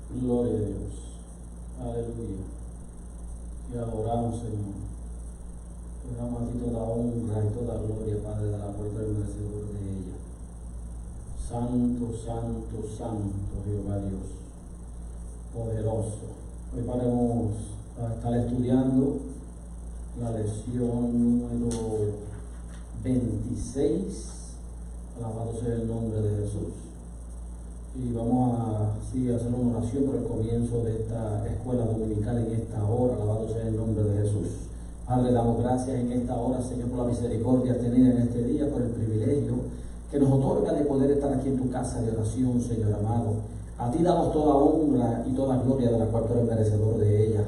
Gloria a Dios. Aleluya. Te adoramos, Señor. Te damos a ti toda honra y toda gloria, Padre, de la puerta del merecedor de ella. Santo, santo, santo, Jehová Dios, poderoso. Hoy vamos a estar estudiando la lección número 26. Alabado sea el nombre de Jesús. Y vamos a hacer una oración por el comienzo de esta escuela dominical en esta hora. Alabado sea el nombre de Jesús. Padre, damos gracias en esta hora, Señor, por la misericordia tenida en este día, por el privilegio que nos otorga de poder estar aquí en tu casa de oración, Señor amado. A ti damos toda honra y toda gloria de la cual tú eres merecedor de ella.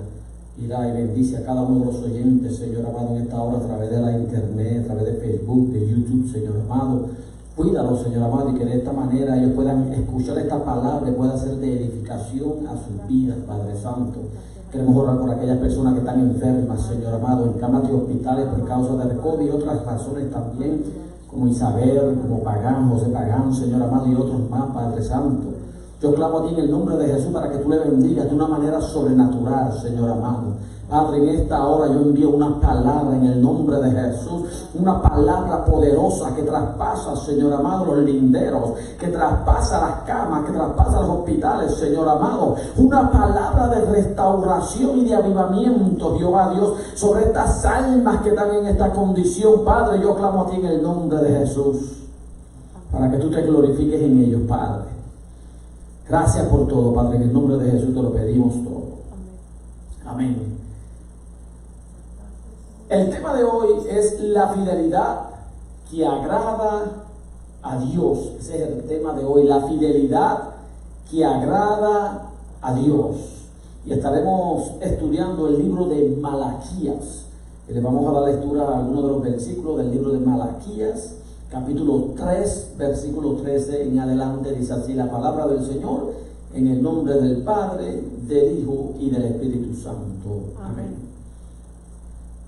Y da y bendice a cada uno de los oyentes, Señor amado, en esta hora a través de la internet, a través de Facebook, de YouTube, Señor amado. Cuídalos, Señor amado, y que de esta manera ellos puedan escuchar esta palabra y pueda ser de edificación a sus vidas, Padre Santo. Queremos orar por aquellas personas que están enfermas, Señor amado, en camas de hospitales por causa del COVID y otras razones también, como Isabel, como Pagán, José Pagán, Señor amado, y otros más, Padre Santo. Yo clamo a ti en el nombre de Jesús para que tú le bendigas de una manera sobrenatural, Señor amado. Padre, en esta hora yo envío una palabra en el nombre de Jesús, una palabra poderosa que traspasa, Señor amado, los linderos, que traspasa las camas, que traspasa los hospitales, Señor amado. Una palabra de restauración y de avivamiento, Jehová Dios, sobre estas almas que están en esta condición. Padre, yo clamo a ti en el nombre de Jesús, para que tú te glorifiques en ellos, Padre. Gracias por todo, Padre, en el nombre de Jesús te lo pedimos todo. Amén. El tema de hoy es la fidelidad que agrada a Dios. Ese es el tema de hoy, la fidelidad que agrada a Dios. Y estaremos estudiando el libro de Malaquías. Y le vamos a dar lectura a algunos de los versículos del libro de Malaquías, capítulo 3, versículo 13 en adelante. Dice así la palabra del Señor, en el nombre del Padre, del Hijo y del Espíritu Santo. Amén.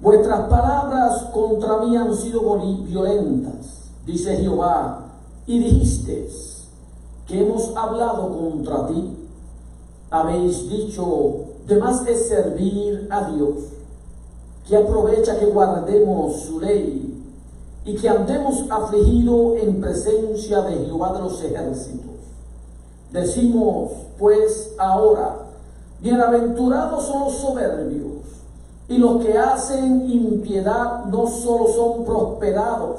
Vuestras palabras contra mí han sido violentas, dice Jehová, y dijisteis que hemos hablado contra ti. Habéis dicho, de más es servir a Dios, que aprovecha que guardemos su ley y que andemos afligidos en presencia de Jehová de los ejércitos. Decimos, pues, ahora, bienaventurados son los soberbios, y los que hacen impiedad no solo son prosperados,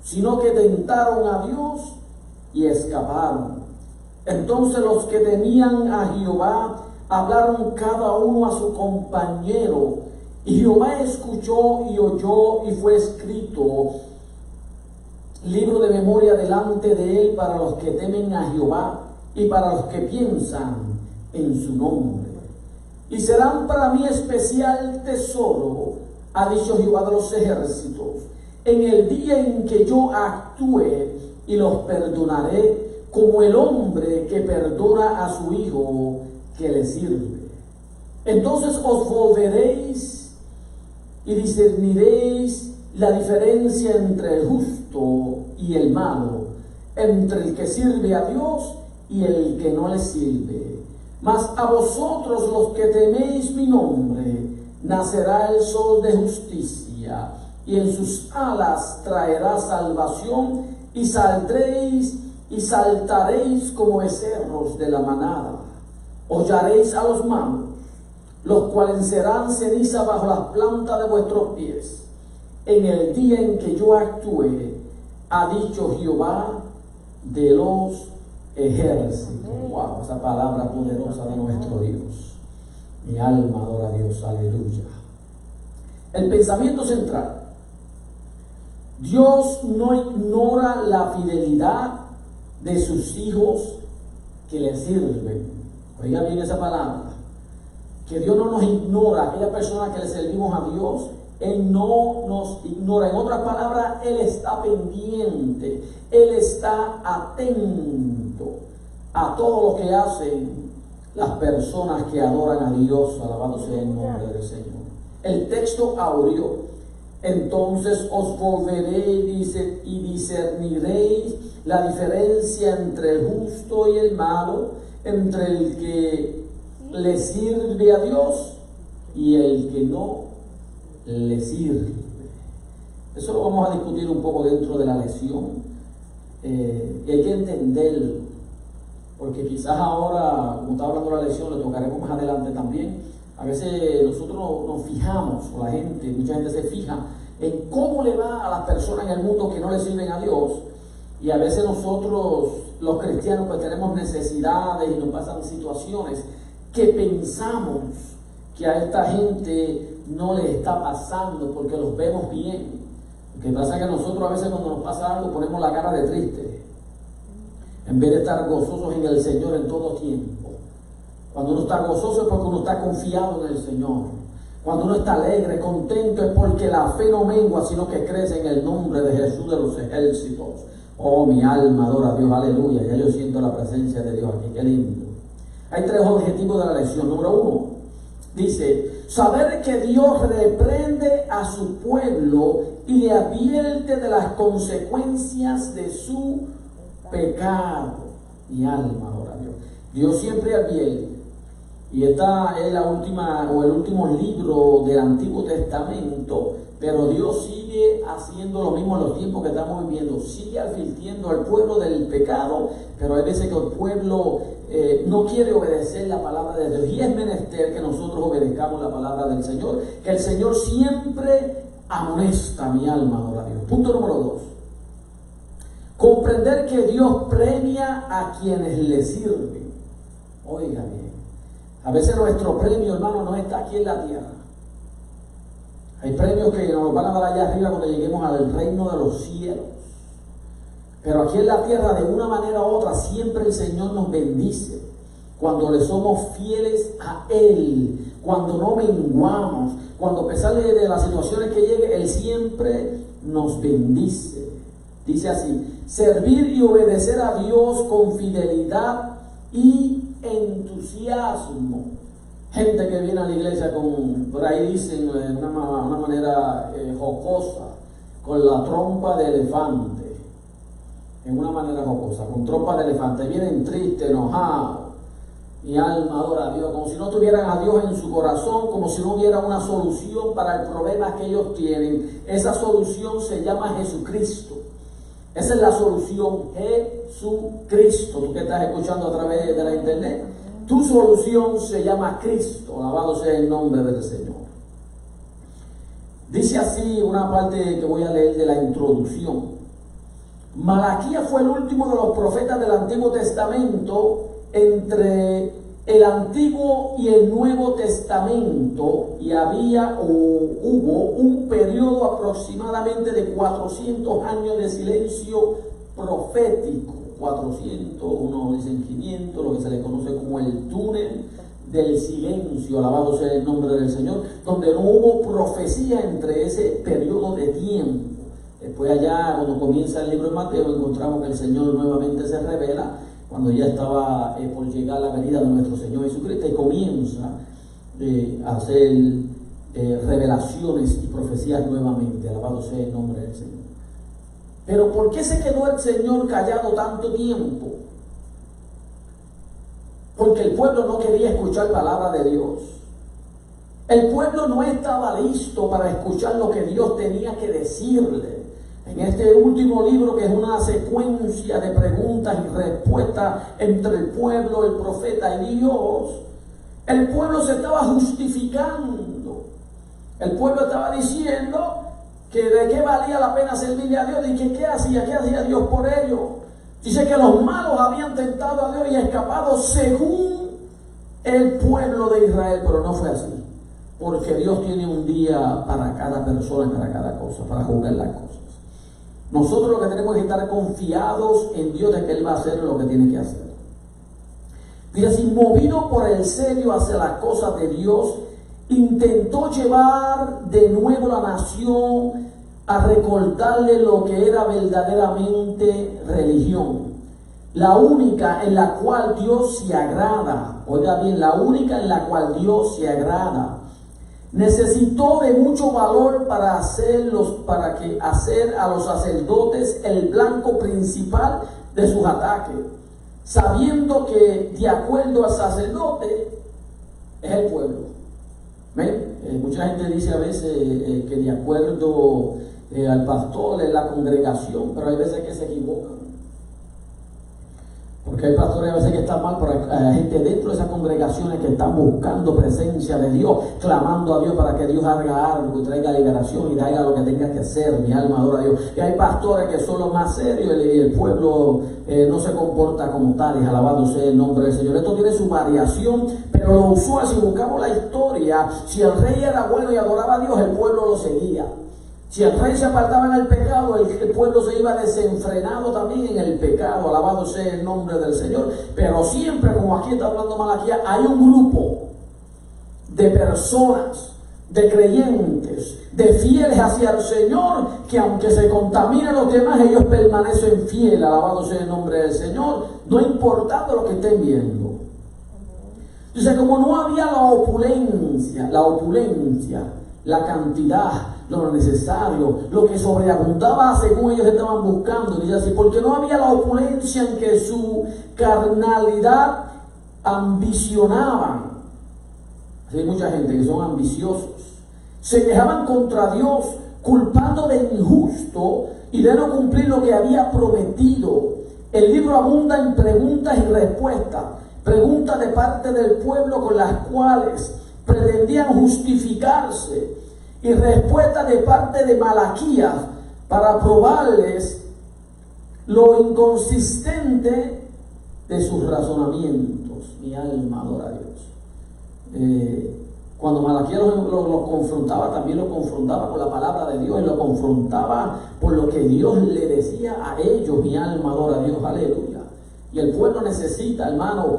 sino que tentaron a Dios y escaparon. Entonces los que temían a Jehová hablaron cada uno a su compañero, y Jehová escuchó y oyó, y fue escrito libro de memoria delante de él para los que temen a Jehová y para los que piensan en su nombre. Y serán para mí especial tesoro, ha dicho Jehová de los ejércitos, en el día en que yo actúe, y los perdonaré como el hombre que perdona a su hijo que le sirve. Entonces os volveréis y discerniréis la diferencia entre el justo y el malo, entre el que sirve a Dios y el que no le sirve. Mas a vosotros los que teméis mi nombre, nacerá el sol de justicia, y en sus alas traerá salvación, y saldréis y saltaréis como becerros de la manada. Hollaréis a los malos, los cuales serán ceniza bajo las plantas de vuestros pies. En el día en que yo actúe, ha dicho Jehová de los ejércitos. Wow, esa palabra poderosa de nuestro Dios. Mi alma adora a Dios, aleluya. El pensamiento central: Dios no ignora la fidelidad de sus hijos que le sirven. Oiga bien esa palabra, que Dios no nos ignora. Aquella persona que le servimos a Dios, Él no nos ignora. En otras palabras, Él está pendiente, Él está atento a todo lo que hacen las personas que adoran a Dios. Alabado sea el nombre del Señor. El texto áureo Entonces os volveréis y discerniréis la diferencia entre el justo y el malo, entre el que le sirve a Dios y el que no le sirve. Eso lo vamos a discutir un poco dentro de la lección. Y hay que entenderlo, porque quizás ahora, como está hablando la lección, lo tocaremos más adelante también. A veces nosotros nos fijamos, o la gente, mucha gente se fija en cómo le va a las personas en el mundo que no le sirven a Dios, y a veces nosotros, los cristianos, pues tenemos necesidades y nos pasan situaciones que pensamos que a esta gente no le está pasando porque los vemos bien. Lo que pasa es que nosotros a veces cuando nos pasa algo ponemos la cara de triste, en vez de estar gozosos en el Señor en todo tiempo. Cuando uno está gozoso es porque uno está confiado en el Señor. Cuando uno está alegre, contento, es porque la fe no mengua, sino que crece en el nombre de Jesús de los ejércitos. Oh, mi alma adora a Dios, aleluya. Ya yo siento la presencia de Dios aquí, qué lindo. Hay 3 objetivos de la lección. Número 1, dice, saber que Dios reprende a su pueblo y le advierte de las consecuencias de su pecado. Mi alma adora a Dios. Dios siempre advierte. Y esta es la última o el último libro del Antiguo Testamento, pero Dios sigue haciendo lo mismo en los tiempos que estamos viviendo. Sigue advirtiendo al pueblo del pecado, pero hay veces que el pueblo no quiere obedecer la palabra de Dios. Y es menester que nosotros obedezcamos la palabra del Señor, que el Señor siempre amonesta. Mi alma adora a Dios. Punto número 2. Comprender que Dios premia a quienes le sirven. Oiga bien. A veces nuestro premio, hermano, no está aquí en la tierra. Hay premios que nos van a dar allá arriba cuando lleguemos al reino de los cielos. Pero aquí en la tierra, de una manera u otra, siempre el Señor nos bendice. Cuando le somos fieles a Él, cuando no menguamos, cuando a pesar de las situaciones que llegue, Él siempre nos bendice. Dice así, servir y obedecer a Dios con fidelidad y entusiasmo. Gente que viene a la iglesia con, por ahí dicen de una manera jocosa, con la trompa de elefante, en una manera jocosa, con trompa de elefante, vienen tristes, enojados. Mi alma adora a Dios, como si no tuvieran a Dios en su corazón, como si no hubiera una solución para el problema que ellos tienen. Esa solución se llama Jesucristo. Esa es la solución, Jesucristo. Tú que estás escuchando a través de la internet, tu solución se llama Cristo. Alabado sea el nombre del Señor. Dice así una parte que voy a leer de la introducción. Malaquías fue el último de los profetas del Antiguo Testamento. Entre el Antiguo y el Nuevo Testamento, y hubo un periodo aproximadamente de 400 años de silencio profético. 400, unos dicen 500, lo que se le conoce como el túnel del silencio, alabado sea el nombre del Señor, donde no hubo profecía entre ese periodo de tiempo. Después allá, cuando comienza el libro de Mateo, encontramos que el Señor nuevamente se revela, cuando ya estaba por llegar la venida de nuestro Señor Jesucristo, y comienza a hacer revelaciones y profecías nuevamente, alabado sea el nombre del Señor. Pero ¿por qué se quedó el Señor callado tanto tiempo? Porque el pueblo no quería escuchar palabra de Dios. El pueblo no estaba listo para escuchar lo que Dios tenía que decirle. En este último libro, que es una secuencia de preguntas y respuestas entre el pueblo, el profeta y Dios, el pueblo se estaba justificando. El pueblo estaba diciendo que de qué valía la pena servirle a Dios y que qué hacía Dios por ellos. Dice que los malos habían tentado a Dios y escapado según el pueblo de Israel, pero no fue así. Porque Dios tiene un día para cada persona, para cada cosa, para juzgar las cosas. Nosotros lo que tenemos es estar confiados en Dios de que Él va a hacer lo que tiene que hacer. Y así, movido por el serio hacia las cosas de Dios, intentó llevar de nuevo la nación a recordarle lo que era verdaderamente religión. La única en la cual Dios se agrada. Oiga bien, la única en la cual Dios se agrada. necesitó de mucho valor para hacer a los sacerdotes el blanco principal de sus ataques, sabiendo que de acuerdo al sacerdote es el pueblo. ¿Ven? Mucha gente dice a veces que de acuerdo al pastor es la congregación, pero hay veces que se equivocan. Porque hay pastores a veces que están mal, pero hay gente dentro de esas congregaciones que están buscando presencia de Dios, clamando a Dios para que Dios haga algo y traiga liberación y traiga lo que tenga que hacer. Mi alma adora a Dios. Y hay pastores que son los más serios y el pueblo no se comporta como tales. Alabado sea el nombre del Señor. Esto tiene su variación, pero lo usual, si buscamos la historia, si el rey era bueno y adoraba a Dios, el pueblo lo seguía. Si el rey se apartaba en el pecado, el pueblo se iba desenfrenado también en el pecado. Alabado sea el nombre del Señor. Pero siempre, como aquí está hablando Malaquías, hay un grupo de personas, de creyentes, de fieles hacia el Señor, que aunque se contaminen los demás, ellos permanecen fieles. Alabado sea el nombre del Señor, no importando lo que estén viendo. Entonces, como no había la opulencia, la cantidad, lo necesario, lo que sobreabundaba según ellos estaban buscando, dice así, porque no había la opulencia en que su carnalidad ambicionaban. Hay mucha gente que son ambiciosos, se quejaban contra Dios, culpando de injusto y de no cumplir lo que había prometido. El libro abunda en preguntas y respuestas, preguntas de parte del pueblo con las cuales pretendían justificarse, y respuesta de parte de Malaquías para probarles lo inconsistente de sus razonamientos. Mi alma adora a Dios. Cuando Malaquías los confrontaba, también lo confrontaba con la palabra de Dios y lo confrontaba por lo que Dios le decía a ellos. Mi alma adora a Dios, aleluya. Y el pueblo necesita, hermano,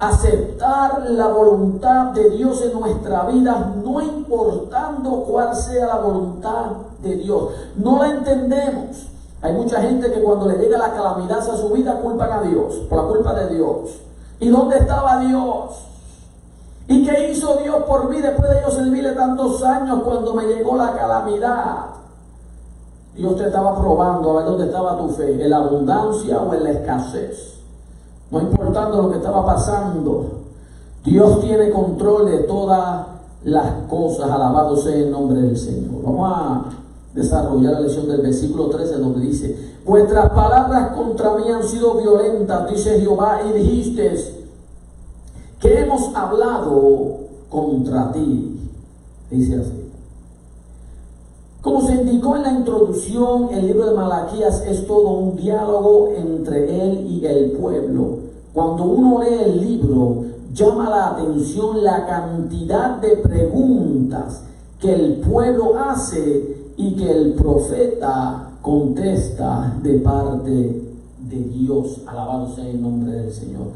aceptar la voluntad de Dios en nuestra vida, no importando cuál sea la voluntad de Dios. No la entendemos. Hay mucha gente que cuando le llega la calamidad a su vida culpan a Dios, por la culpa de Dios. ¿Y dónde estaba Dios? ¿Y qué hizo Dios por mí después de yo servirle tantos años cuando me llegó la calamidad? Dios te estaba probando a ver dónde estaba tu fe, en la abundancia o en la escasez. No importando lo que estaba pasando, Dios tiene control de todas las cosas. Alabado sea el nombre del Señor. Vamos a desarrollar la lección del versículo 13, donde dice: vuestras palabras contra mí han sido violentas, dice Jehová, y dijiste que hemos hablado contra ti. Dice así. Como se indicó en la introducción, el libro de Malaquías es todo un diálogo entre él y el pueblo. Cuando uno lee el libro, llama la atención la cantidad de preguntas que el pueblo hace y que el profeta contesta de parte de Dios. Alabado sea el nombre del Señor.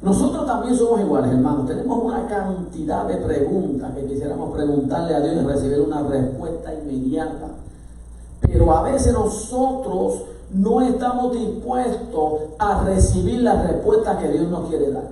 Nosotros también somos iguales, hermanos. Tenemos una cantidad de preguntas que quisiéramos preguntarle a Dios y recibir una respuesta inmediata. Pero a veces nosotros no estamos dispuestos a recibir la respuesta que Dios nos quiere dar.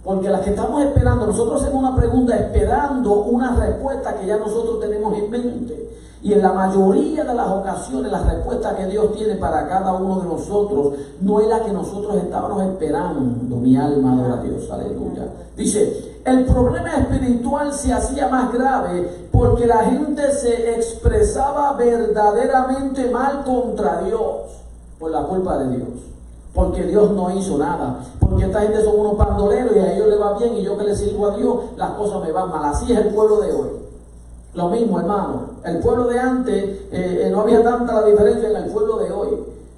Porque las que estamos esperando, nosotros hacemos una pregunta esperando una respuesta que ya nosotros tenemos en mente. Y en la mayoría de las ocasiones la respuesta que Dios tiene para cada uno de nosotros no es la que nosotros estábamos esperando. Mi alma adora a Dios, aleluya. Dice, el problema espiritual se hacía más grave porque la gente se expresaba verdaderamente mal contra Dios por la culpa de Dios. Porque Dios no hizo nada, porque esta gente son unos bandoleros y a ellos les va bien y yo que les sirvo a Dios, las cosas me van mal. Así es el pueblo de hoy. Lo mismo, hermano. El pueblo de antes no había tanta la diferencia en el pueblo de hoy.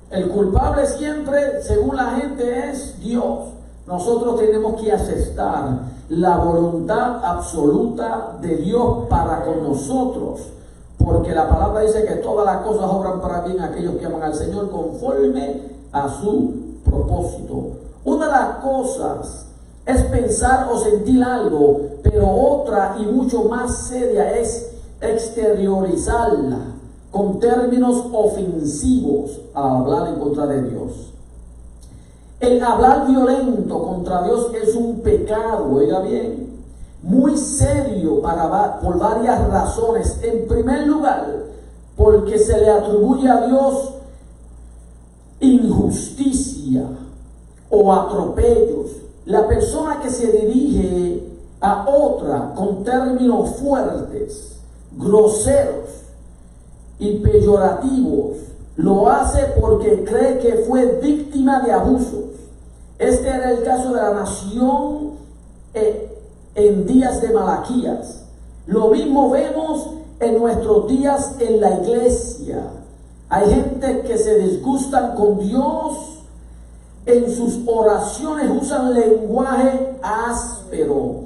El culpable siempre, según la gente, es Dios. Nosotros tenemos que aceptar la voluntad absoluta de Dios para con nosotros, porque la palabra dice que todas las cosas obran para bien a aquellos que aman al Señor conforme a su propósito. Una de las cosas es pensar o sentir algo, pero otra y mucho más seria es exteriorizarla con términos ofensivos al hablar en contra de Dios. El hablar violento contra Dios es un pecado, oiga bien. muy serio por varias razones. En primer lugar, porque se le atribuye a Dios injusticia o atropellos. La persona que se dirige a otra con términos fuertes, groseros y peyorativos, lo hace porque cree que fue víctima de abusos. Este era el caso de la nación en días de Malaquías. Lo mismo vemos en nuestros días en la iglesia. Hay gente que se disgustan con Dios. En sus oraciones usan lenguaje áspero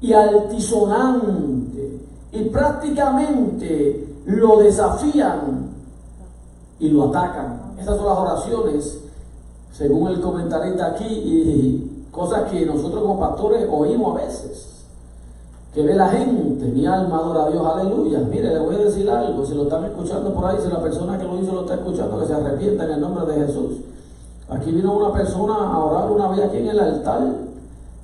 y altisonante y prácticamente lo desafían y lo atacan. Esas son las oraciones, según el comentarista aquí, y cosas que nosotros como pastores oímos a veces, que ve la gente. Mi alma adora a Dios, aleluya. Mire, le voy a decir algo, si lo están escuchando por ahí, si la persona que lo hizo lo está escuchando, que se arrepienta en el nombre de Jesús. Aquí vino una persona a orar una vez aquí en el altar,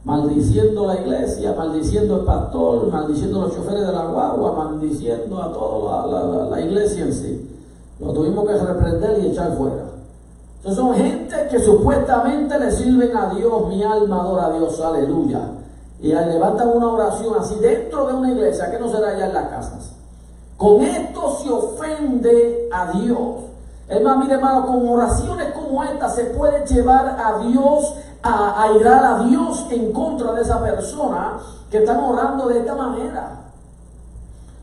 maldiciendo la iglesia, maldiciendo el pastor, maldiciendo los choferes de la guagua, maldiciendo a toda la iglesia en sí. Lo tuvimos que reprender y echar fuera. Entonces son gente que supuestamente le sirven a Dios. Mi alma adora a Dios, aleluya. Y levantan una oración así dentro de una iglesia, que no será allá en las casas. Con esto se ofende a Dios. Es más, mire hermano, con oraciones como esta se puede llevar a Dios, a irar a Dios en contra de esa persona que están orando de esta manera.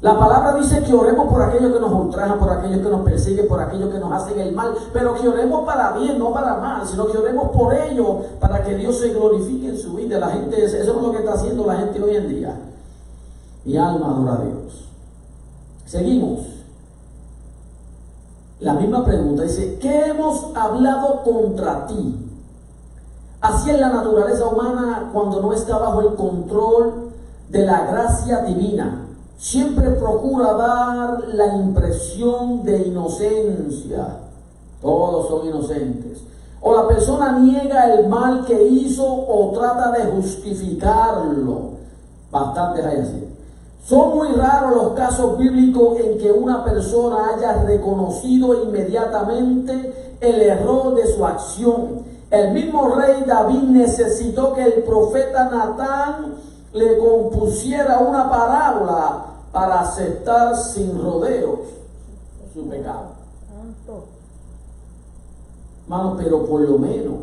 La palabra dice que oremos por aquellos que nos ultrajan, por aquellos que nos persiguen, por aquellos que nos hacen el mal, pero que oremos para bien, no para mal, sino que oremos por ellos para que Dios se glorifique en su vida. La gente, eso es lo que está haciendo la gente hoy en día. Mi alma adora a Dios. Seguimos. La misma pregunta dice: ¿qué hemos hablado contra ti? Así es la naturaleza humana cuando no está bajo el control de la gracia divina. Siempre procura dar la impresión de inocencia. Todos son inocentes. O la persona niega el mal que hizo o trata de justificarlo. Bastantes hay así. Son muy raros los casos bíblicos en que una persona haya reconocido inmediatamente el error de su acción. El mismo rey David necesitó que el profeta Natán le compusiera una parábola para aceptar sin rodeos su pecado. Hermano, pero por lo menos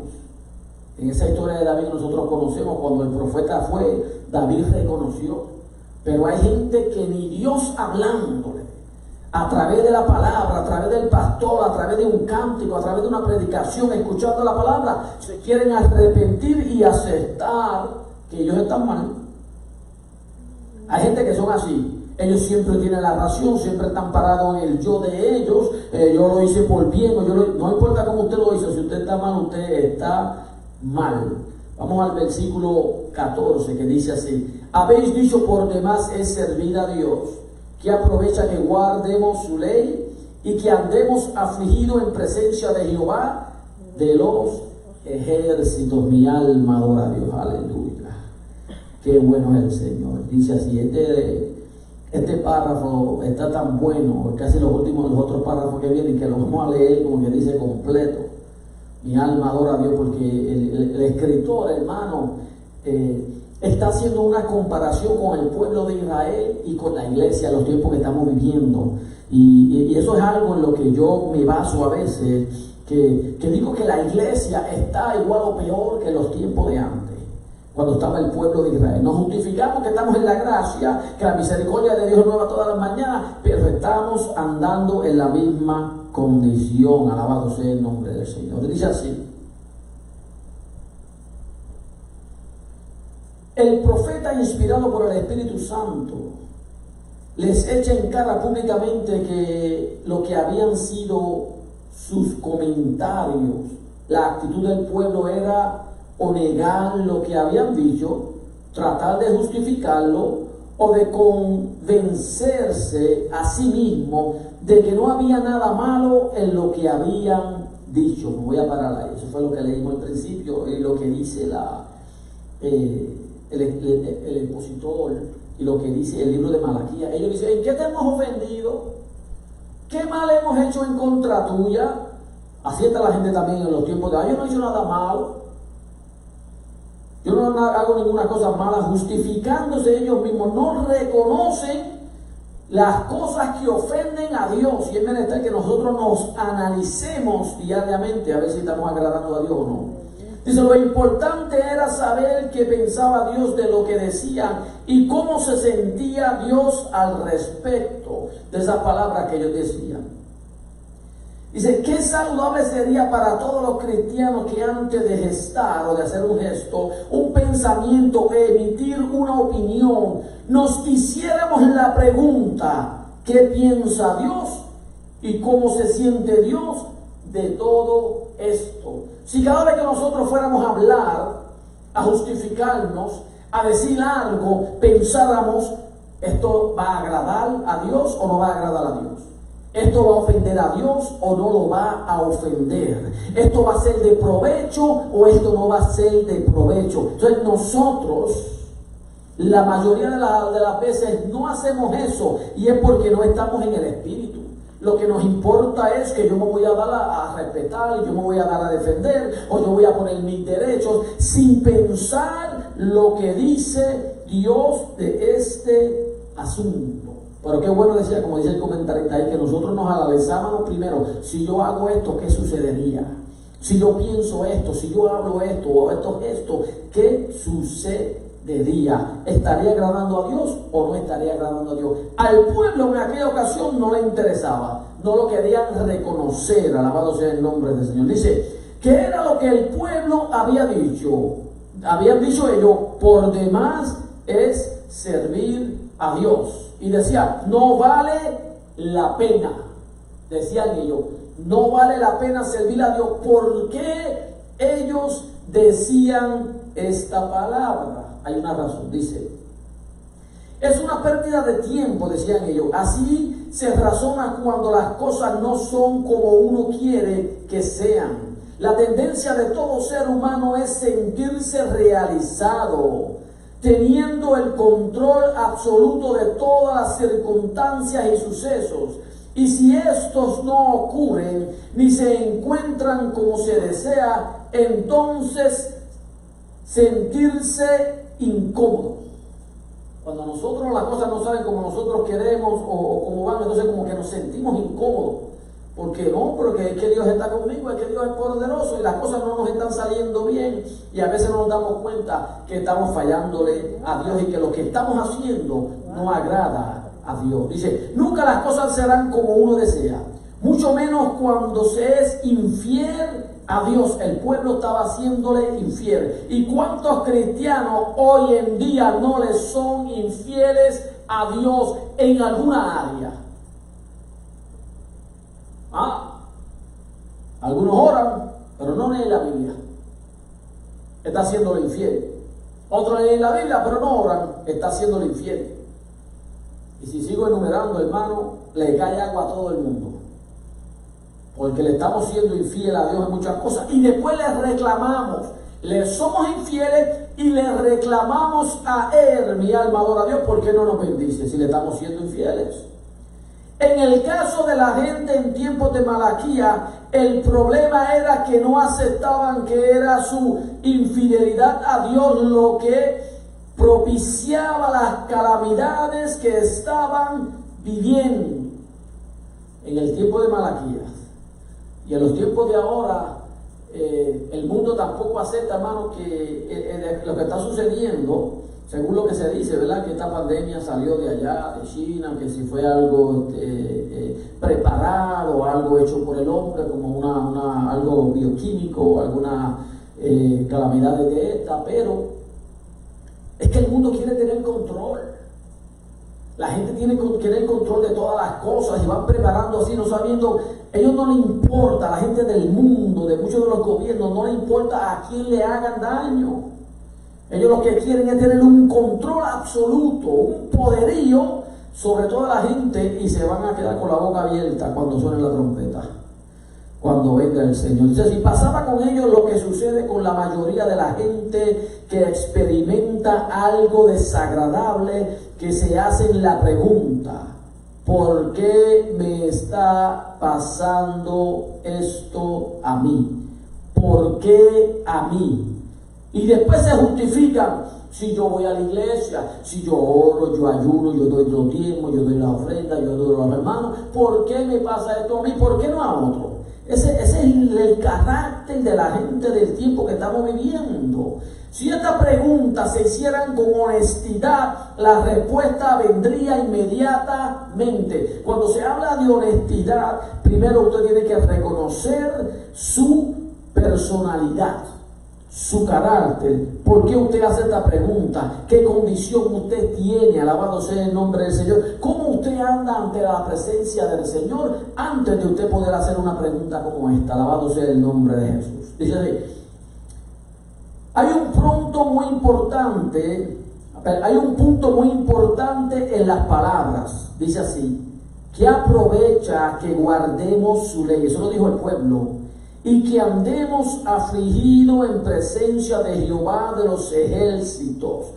en esa historia de David que nosotros conocemos, cuando el profeta fue, David reconoció. Pero hay gente que ni Dios hablándole, a través de la palabra, a través del pastor, a través de un cántico, a través de una predicación, escuchando la palabra, se quieren arrepentir y aceptar que ellos están mal. Hay gente que son así. Ellos siempre tienen la razón, siempre están parados en el yo de ellos. Yo lo hice por bien, no importa cómo usted lo hizo, si usted está mal, usted está mal. Vamos al versículo 14 que dice así: habéis dicho por demás es servir a Dios, que aprovecha que guardemos su ley y que andemos afligidos en presencia de Jehová de los ejércitos. Mi alma adora a Dios, aleluya. Qué bueno es el Señor. Dice así, este párrafo está tan bueno, casi los otros párrafos que vienen, que los vamos a leer como que dice completo. Mi alma adora a Dios porque el escritor, hermano, está haciendo una comparación con el pueblo de Israel y con la iglesia, los tiempos que estamos viviendo. Y eso es algo en lo que yo me baso a veces, que digo que la iglesia está igual o peor que los tiempos de antes, cuando estaba el pueblo de Israel. Nos justificamos que estamos en la gracia, que la misericordia de Dios es nueva todas las mañanas, pero estamos andando en la misma condición. Alabado sea el nombre del Señor. Dice así: el profeta, inspirado por el Espíritu Santo, les echa en cara públicamente que lo que habían sido sus comentarios, la actitud del pueblo era o negar lo que habían dicho, tratar de justificarlo o de convencerse a sí mismo de que no había nada malo en lo que habían dicho. Me voy a parar ahí. Eso fue lo que leímos al principio y lo que dice el expositor y lo que dice el libro de Malaquías. Ellos dicen: ¿en qué te hemos ofendido? ¿Qué mal hemos hecho en contra tuya? Así está la gente también en los tiempos de hoy. Yo no he hecho nada malo. Yo no hago ninguna cosa mala, justificándose ellos mismos. No reconocen las cosas que ofenden a Dios. Y es menester que nosotros nos analicemos diariamente a ver si estamos agradando a Dios o no. Dice: lo importante era saber qué pensaba Dios de lo que decían y cómo se sentía Dios al respecto de esas palabras que ellos decían. Dice: qué saludable sería para todos los cristianos que antes de gestar o de hacer un gesto, un pensamiento, emitir una opinión, nos hiciéramos la pregunta: ¿qué piensa Dios? ¿Y cómo se siente Dios de todo esto? Si cada vez que nosotros fuéramos a hablar, a justificarnos, a decir algo, pensáramos: ¿esto va a agradar a Dios o no va a agradar a Dios? ¿Esto va a ofender a Dios o no lo va a ofender? ¿Esto va a ser de provecho o esto no va a ser de provecho? Entonces nosotros, la mayoría de las veces, no hacemos eso, y es porque no estamos en el Espíritu. Lo que nos importa es que yo me voy a dar a respetar, yo me voy a dar a defender, o yo voy a poner mis derechos, sin pensar lo que dice Dios de este asunto. Pero qué bueno, decía, como dice el comentarista ahí, que nosotros nos analizábamos primero: si yo hago esto, ¿qué sucedería? Si yo pienso esto, si yo hablo esto o estos gestos, ¿qué sucedería? ¿Estaría agradando a Dios o no estaría agradando a Dios? Al pueblo en aquella ocasión no le interesaba, no lo querían reconocer. Alabado sea el nombre del Señor. Dice: ¿qué era lo que el pueblo había dicho? Habían dicho ellos: por demás es servir a Dios. Y decía: no vale la pena. Decían ellos: no vale la pena servir a Dios. ¿Por qué ellos decían esta palabra? Hay una razón. Dice: es una pérdida de tiempo, decían ellos. Así se razona cuando las cosas no son como uno quiere que sean. La tendencia de todo ser humano es sentirse realizado, teniendo el control absoluto de todas las circunstancias y sucesos. Y si estos no ocurren ni se encuentran como se desea, entonces sentirse incómodo. Cuando nosotros las cosas no salen como nosotros queremos o como van, entonces como que nos sentimos incómodos. Porque no, porque es que Dios está conmigo, es que Dios es poderoso y las cosas no nos están saliendo bien, y a veces no nos damos cuenta que estamos fallándole a Dios y que lo que estamos haciendo no agrada a Dios. Dice: nunca las cosas serán como uno desea, mucho menos cuando se es infiel a Dios. El pueblo estaba haciéndole infiel. ¿Y cuántos cristianos hoy en día no le son infieles a Dios en alguna área? Algunos oran, pero no leen la Biblia. Está haciéndole infiel. Otros leen la Biblia, pero no oran. Está haciéndole infiel. Y si sigo enumerando, hermano, le cae agua a todo el mundo. Porque le estamos siendo infiel a Dios en muchas cosas. Y después le reclamamos. Le somos infieles y le reclamamos a Él: mi alma adora a Dios, ¿por qué no nos bendice si le estamos siendo infieles? En el caso de la gente en tiempos de Malaquías, el problema era que no aceptaban que era su infidelidad a Dios lo que propiciaba las calamidades que estaban viviendo en el tiempo de Malaquías. Y en los tiempos de ahora, el mundo tampoco acepta, hermano, que lo que está sucediendo, según lo que se dice, ¿verdad?, que esta pandemia salió de allá, de China, que si fue algo preparado, algo hecho por el hombre, como algo bioquímico, alguna calamidad de esta, pero es que el mundo quiere tener control. La gente quiere el control de todas las cosas y van preparando así, no sabiendo. Ellos no les importa, la gente del mundo, de muchos de los gobiernos, no les importa a quién le hagan daño. Ellos lo que quieren es tener un control absoluto, un poderío sobre toda la gente, y se van a quedar con la boca abierta cuando suene la trompeta. cuando venga el Señor. Dice, si pasaba con ellos lo que sucede con la mayoría de la gente que experimenta algo desagradable, que se hacen la pregunta, ¿por qué me está pasando esto a mí? ¿Por qué a mí? Y después se justifican. Si yo voy a la iglesia, si yo oro, yo ayuno, yo doy los diezmos, yo doy la ofrenda, yo doy a los hermanos, ¿por qué me pasa esto a mí? ¿Por qué no a otro? Ese es el carácter de la gente del tiempo que estamos viviendo. Si esta pregunta se hicieran con honestidad, la respuesta vendría inmediatamente. Cuando se habla de honestidad, primero usted tiene que reconocer su personalidad, su carácter. ¿Por qué usted hace esta pregunta? ¿Qué condición usted tiene? Alabado sea el nombre del Señor. ¿Cómo usted anda ante la presencia del Señor antes de usted poder hacer una pregunta como esta? Alabado sea el nombre de Jesús. Dice así, hay un punto muy importante en las palabras. Dice así, que aprovecha que guardemos su ley. Eso lo dijo el pueblo. Y que andemos afligidos en presencia de Jehová de los ejércitos.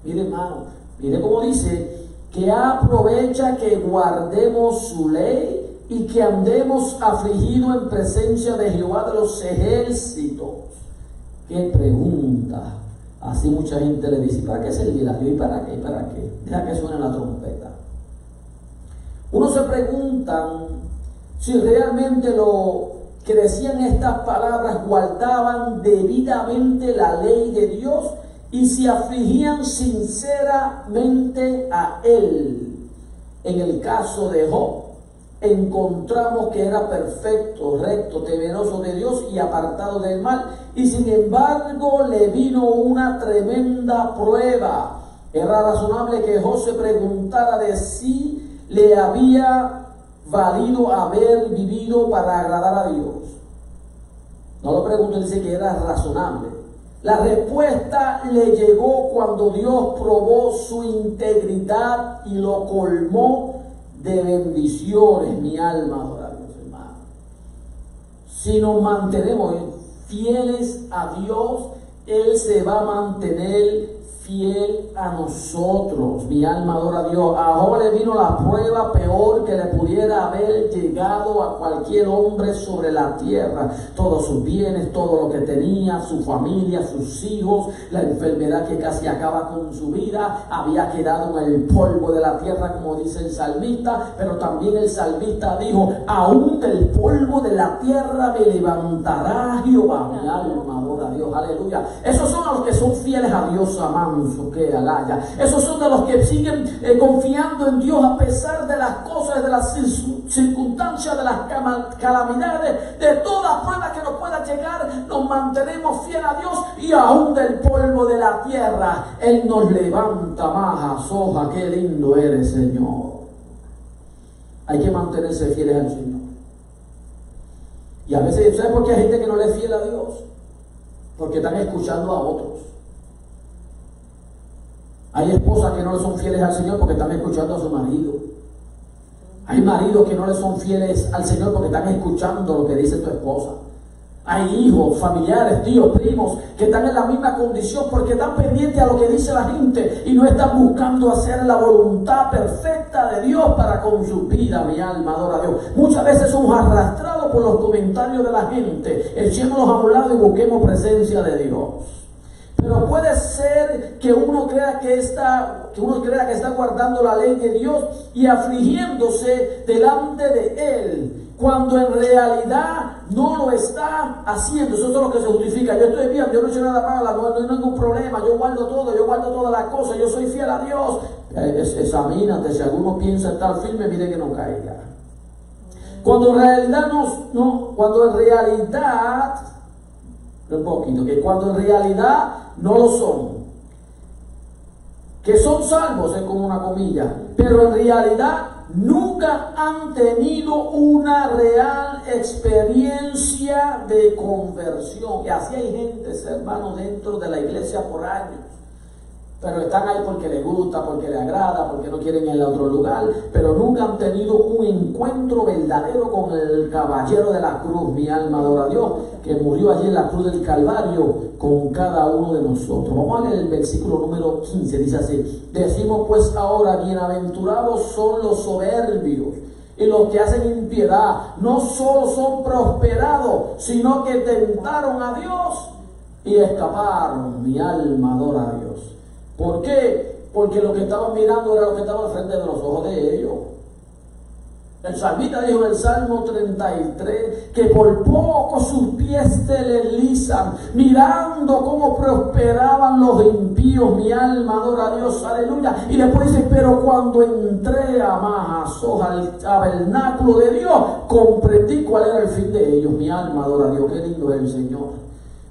Mire, hermano, mire cómo dice, que aprovecha que guardemos su ley y que andemos afligidos en presencia de Jehová de los ejércitos. ¿Qué pregunta? Así mucha gente le dice, ¿para qué servirá Dios? ¿Y para qué? ¿Para qué? Deja que suene la trompeta. Uno se preguntan si realmente lo que decían estas palabras guardaban debidamente la ley de Dios y se afligían sinceramente a Él. En el caso de Job, encontramos que era perfecto, recto, temeroso de Dios y apartado del mal, y sin embargo le vino una tremenda prueba. Era razonable que Job se preguntara de si le había valido haber vivido para agradar a Dios. No lo pregunto, dice que era razonable. La respuesta le llegó cuando Dios probó su integridad y lo colmó de bendiciones. Mi alma adora a Dios, hermano. Si nos mantenemos fieles a Dios, Él se va a mantener fiel a nosotros. Mi alma adora a Dios. A Job le vino la prueba peor que le pudiera haber llegado a cualquier hombre sobre la tierra. Todos sus bienes, todo lo que tenía, su familia, sus hijos, la enfermedad que casi acaba con su vida, había quedado en el polvo de la tierra, como dice el salmista. Pero también el salmista dijo, aún del polvo de la tierra me levantará Jehová. Mi alma adora a Dios, aleluya. Esos son los que son fieles a Dios, amado. Esos son de los que siguen confiando en Dios a pesar de las cosas, de las circunstancias, de las calamidades, de toda prueba que nos pueda llegar. Nos mantenemos fieles a Dios y aún del polvo de la tierra Él nos levanta más. Soja, qué lindo eres, Señor. Hay que mantenerse fieles al Señor. Y a veces, ¿sabes por qué hay gente que no le es fiel a Dios? Porque están escuchando a otros. Hay esposas que no le son fieles al Señor porque están escuchando a su marido. Hay maridos que no le son fieles al Señor porque están escuchando lo que dice tu esposa. Hay hijos, familiares, tíos, primos que están en la misma condición porque están pendientes a lo que dice la gente y no están buscando hacer la voluntad perfecta de Dios para con su vida. Mi alma adora a Dios. Muchas veces somos arrastrados por los comentarios de la gente. Echémonos a un lado y busquemos presencia de Dios. Pero puede ser que uno crea que está guardando la ley de Dios y afligiéndose delante de Él, cuando en realidad no lo está haciendo. Eso es lo que se justifica. Yo estoy bien, yo no he hecho nada malo, no hay ningún problema, yo guardo todas las cosas, yo soy fiel a Dios. Examínate, si alguno piensa estar firme, mire que no caiga. Cuando en realidad cuando en realidad no lo son, que son salvos, es como una comilla, pero en realidad nunca han tenido una real experiencia de conversión. Y así hay gente, hermanos, dentro de la iglesia por años, pero están ahí porque les gusta, porque les agrada, porque no quieren ir a otro lugar, pero nunca han tenido un encuentro verdadero con el caballero de la cruz. Mi alma adora a Dios, que murió allí en la cruz del Calvario con cada uno de nosotros. Vamos a leer el versículo número 15, dice así: decimos pues ahora, bienaventurados son los soberbios y los que hacen impiedad, no solo son prosperados, sino que tentaron a Dios y escaparon. Mi alma adora a Dios. ¿Por qué? Porque lo que estaban mirando era lo que estaba al frente de los ojos de ellos. El salmista dijo en el Salmo 33 que por poco sus pies se deslizan, mirando cómo prosperaban los impíos. Mi alma adora a Dios, aleluya. Y después dice: pero cuando entré a Mahasoj, al tabernáculo de Dios, comprendí cuál era el fin de ellos. Mi alma adora a Dios. Qué lindo es el Señor.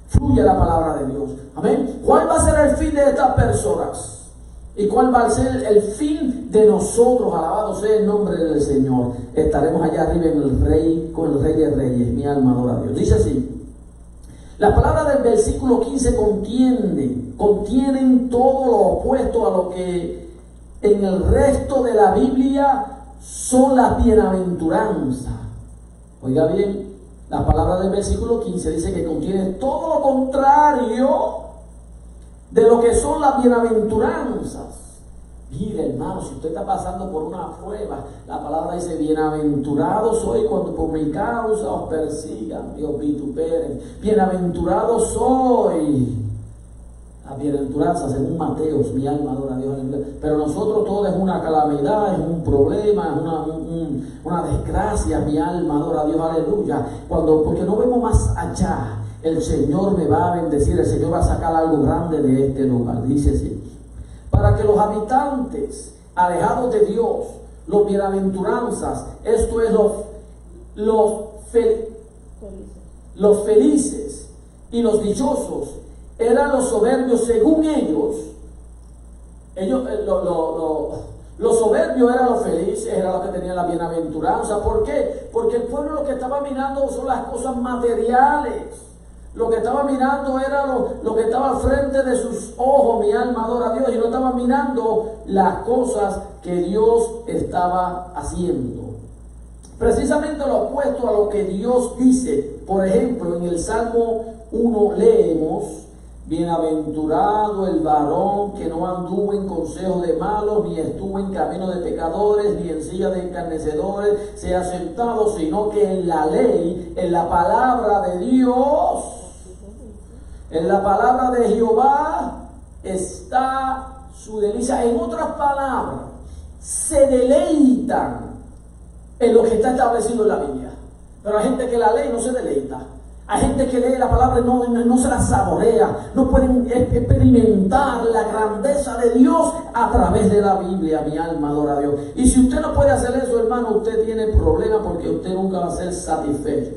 Fluye la palabra de Dios. Amén. ¿Cuál va a ser el fin de estas personas? ¿Y cuál va a ser el fin de nosotros? Alabado sea el nombre del Señor. Estaremos allá arriba en el Rey, con el Rey de Reyes. Mi alma adora a Dios. Dice así: la palabra del versículo 15 contienen todo lo opuesto a lo que en el resto de la Biblia son las bienaventuranzas. Oiga bien, la palabra del versículo 15 dice que contiene todo lo contrario de lo que son las bienaventuranzas. Mire, hermano, si usted está pasando por una prueba, la palabra dice: bienaventurado soy cuando por mi causa os persigan y os vituperen. Bienaventurado soy. Las bienaventuranzas según Mateos. Mi alma adora a Dios. Pero nosotros todo es una calamidad, es un problema, es una desgracia. Mi alma adora a Dios, aleluya. Porque no vemos más allá. El Señor me va a bendecir, el Señor va a sacar algo grande de este lugar. Dice así: para que los habitantes alejados de Dios, los bienaventuranzas, esto es los felices y los dichosos, eran los soberbios según ellos. Los soberbios eran los felices, eran los que tenían la bienaventuranza. ¿Por qué? Porque el pueblo lo que estaba mirando son las cosas materiales. Lo que estaba mirando era lo que estaba al frente de sus ojos. Mi alma adora a Dios. Y no estaba mirando las cosas que Dios estaba haciendo. Precisamente lo opuesto a lo que Dios dice. Por ejemplo, en el Salmo 1 leemos: bienaventurado el varón que no anduvo en consejo de malos, ni estuvo en camino de pecadores, ni en silla de escarnecedores se ha sentado, sino que en la ley, en la palabra de Dios, en la palabra de Jehová está su delicia. En otras palabras, se deleitan en lo que está establecido en la Biblia. Pero hay gente que la ley no se deleita. Hay gente que lee la palabra y no se la saborea. No pueden experimentar la grandeza de Dios a través de la Biblia. Mi alma adora a Dios. Y si usted no puede hacer eso, hermano, usted tiene problemas, porque usted nunca va a ser satisfecho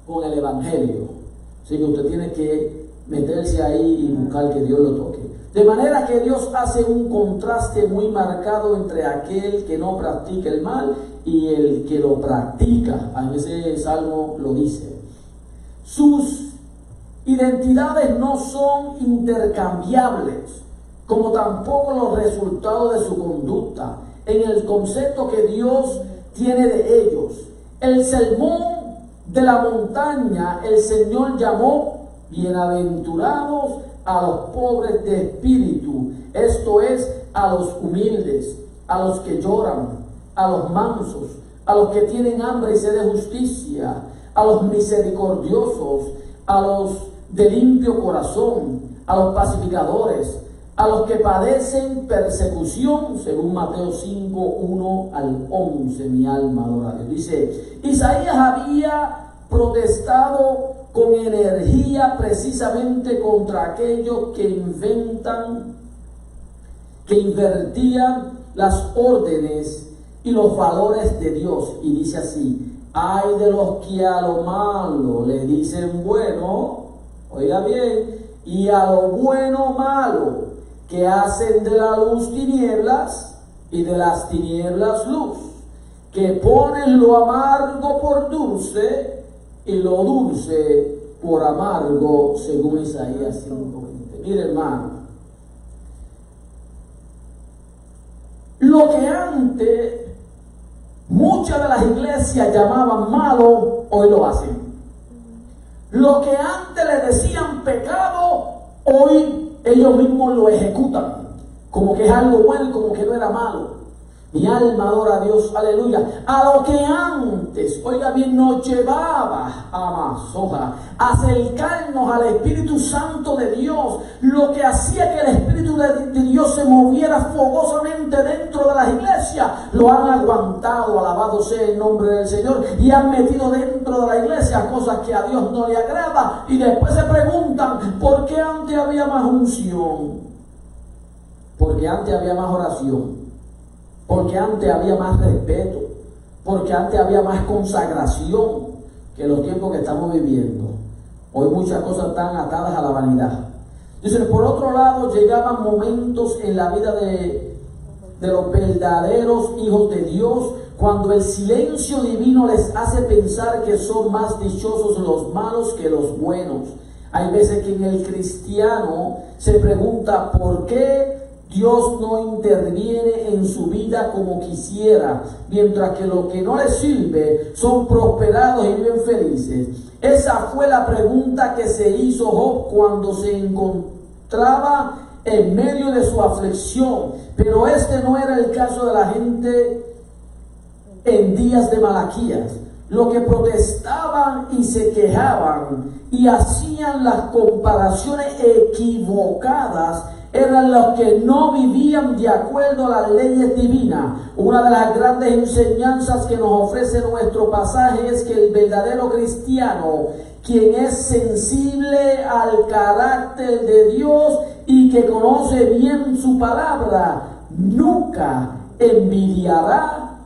con el Evangelio. Así que usted tiene que meterse ahí y buscar que Dios lo toque. De manera que Dios hace un contraste muy marcado entre aquel que no practica el mal y el que lo practica. En ese salmo lo dice. Sus identidades no son intercambiables, como tampoco los resultados de su conducta, en el concepto que Dios tiene de ellos. El sermón de la montaña, el Señor llamó bienaventurados a los pobres de espíritu, esto es, a los humildes, a los que lloran, a los mansos, a los que tienen hambre y sed de justicia, a los misericordiosos, a los de limpio corazón, a los pacificadores, a los que padecen persecución, según Mateo 5, 1 al 11. Mi alma adora a Dios. Dice: Isaías había protestado con energía precisamente contra aquellos que invertían las órdenes y los valores de Dios. Y dice así: ay de los que a lo malo le dicen bueno, oiga bien, y a lo bueno malo, que hacen de la luz tinieblas y de las tinieblas luz, que ponen lo amargo por dulce y lo dulce por amargo, según Isaías 5:20. Mire, hermano, Lo que antes muchas de las iglesias llamaban malo, hoy lo hacen. Lo que antes le decían pecado, hoy ellos mismos lo ejecutan. Como que es algo bueno y como que no era malo. Mi alma adora a Dios, aleluya. A lo que antes, oiga bien, nos llevaba a acercarnos al Espíritu Santo de Dios, lo que hacía que el Espíritu de Dios se moviera fogosamente dentro de las iglesias, lo han aguantado, alabado sea el nombre del Señor, y han metido dentro de la iglesia cosas que a Dios no le agrada, y después se preguntan, ¿por qué antes había más unción? Porque antes había más oración. Porque antes había más respeto, porque antes había más consagración que los tiempos que estamos viviendo. Hoy muchas cosas están atadas a la vanidad. Dice, por otro lado, llegaban momentos en la vida de los verdaderos hijos de Dios, cuando el silencio divino les hace pensar que son más dichosos los malos que los buenos. Hay veces que en el cristiano se pregunta, ¿por qué Dios no interviene en su vida como quisiera, mientras que los que no les sirve son prosperados y viven felices? Esa fue la pregunta que se hizo Job cuando se encontraba en medio de su aflicción. Pero este no era el caso de la gente en días de Malaquías. Los que protestaban y se quejaban y hacían las comparaciones equivocadas eran los que no vivían de acuerdo a las leyes divinas. Una de las grandes enseñanzas que nos ofrece nuestro pasaje es que el verdadero cristiano, quien es sensible al carácter de Dios y que conoce bien su palabra, nunca envidiará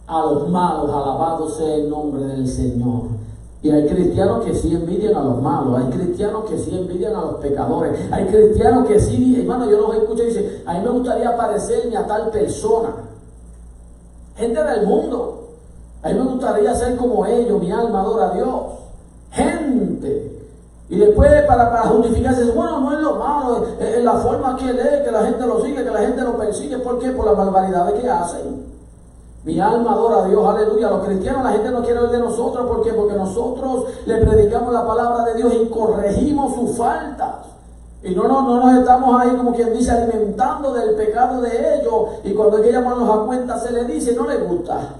a los malos. Alabado sea el nombre del Señor. Y hay cristianos que sí envidian a los malos, hay cristianos que sí envidian a los pecadores, hay cristianos que sí, hermano, yo los escucho y dicen, a mí me gustaría parecerme a tal persona. Gente del mundo, a mí me gustaría ser como ellos, mi alma adora a Dios. Gente. Y después para justificarse, bueno, no es lo malo, es la forma que él es, que la gente lo sigue, que la gente lo persigue. ¿Por qué? Por las barbaridades que hacen. Mi alma adora a Dios, aleluya. Los cristianos, la gente no quiere oír de nosotros. ¿Por qué? Porque nosotros le predicamos la palabra de Dios y corregimos sus faltas. Y no nos estamos ahí, como quien dice, alimentando del pecado de ellos. Y cuando hay que llamarlos a cuenta, se les dice, no les gusta.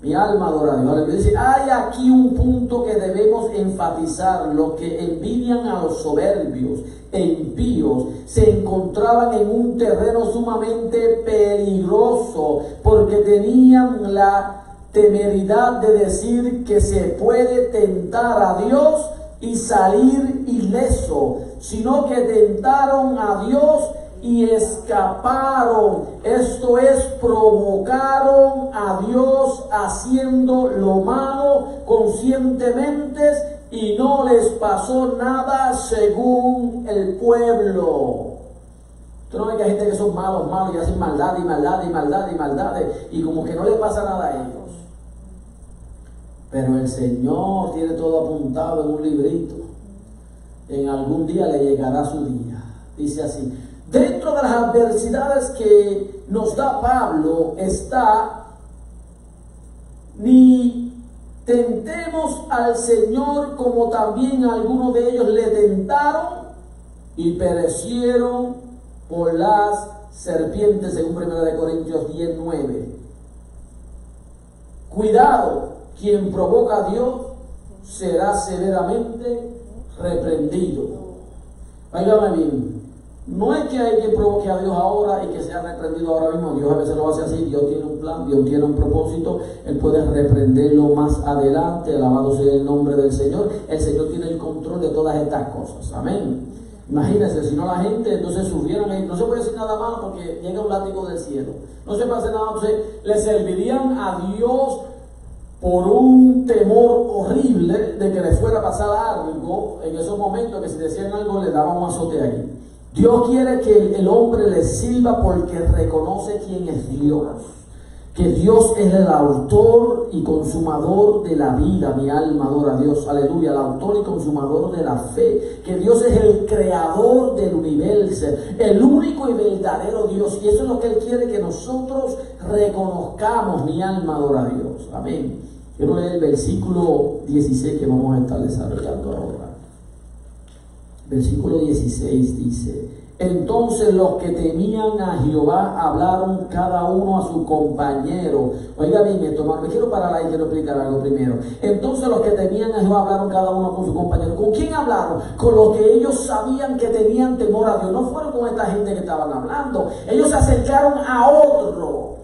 Mi alma adora a Dios, aleluya. Dice, hay aquí un punto que debemos enfatizar. Los que envidian a los soberbios e impíos se encontraban en un terreno sumamente peligroso, porque tenían la temeridad de decir que se puede tentar a Dios y salir ileso, sino que tentaron a Dios y escaparon. Esto es, provocaron a Dios haciendo lo malo conscientemente y no les pasó nada según el pueblo. Tú no ves que hay gente que son malos y hacen maldad y como que no le pasa nada a ellos. Pero el Señor tiene todo apuntado en un librito. En algún día le llegará su día. Dice así, dentro de las adversidades que nos da Pablo está, ni tentemos al Señor como también algunos de ellos le tentaron y perecieron por las serpientes, según 1 Corintios 10:9. Cuidado, quien provoca a Dios será severamente reprendido. Óigame bien, no es que hay quien provoque a Dios ahora y que sea reprendido ahora mismo. Dios a veces lo hace así. Dios tiene un plan, Dios tiene un propósito. Él puede reprenderlo más adelante. Alabado sea el nombre del Señor. El Señor tiene el control de todas estas cosas. Amén. Imagínense, si no la gente entonces subieran ahí. No se puede decir nada malo porque llega un látigo del cielo. No se puede hacer nada. Entonces le servirían a Dios por un temor horrible de que le fuera a pasar algo en esos momentos, que si decían algo le daban un azote ahí. Dios quiere que el hombre le sirva porque reconoce quién es Dios, que Dios es el autor y consumador de la vida. Mi alma adora a Dios, aleluya, el autor y consumador de la fe, que Dios es el creador del universo, el único y verdadero Dios, y eso es lo que Él quiere que nosotros reconozcamos. Mi alma adora a Dios, amén. Quiero leer el versículo 16 que vamos a estar desarrollando ahora. Versículo 16 dice: entonces los que temían a Jehová hablaron cada uno a su compañero. Oiga bien esto, hermano, me quiero parar ahí y quiero explicar algo primero. Entonces los que temían a Jehová hablaron cada uno con su compañero. ¿Con quién hablaron? Con los que ellos sabían que tenían temor a Dios. No fueron con esta gente que estaban hablando. Ellos se acercaron a otro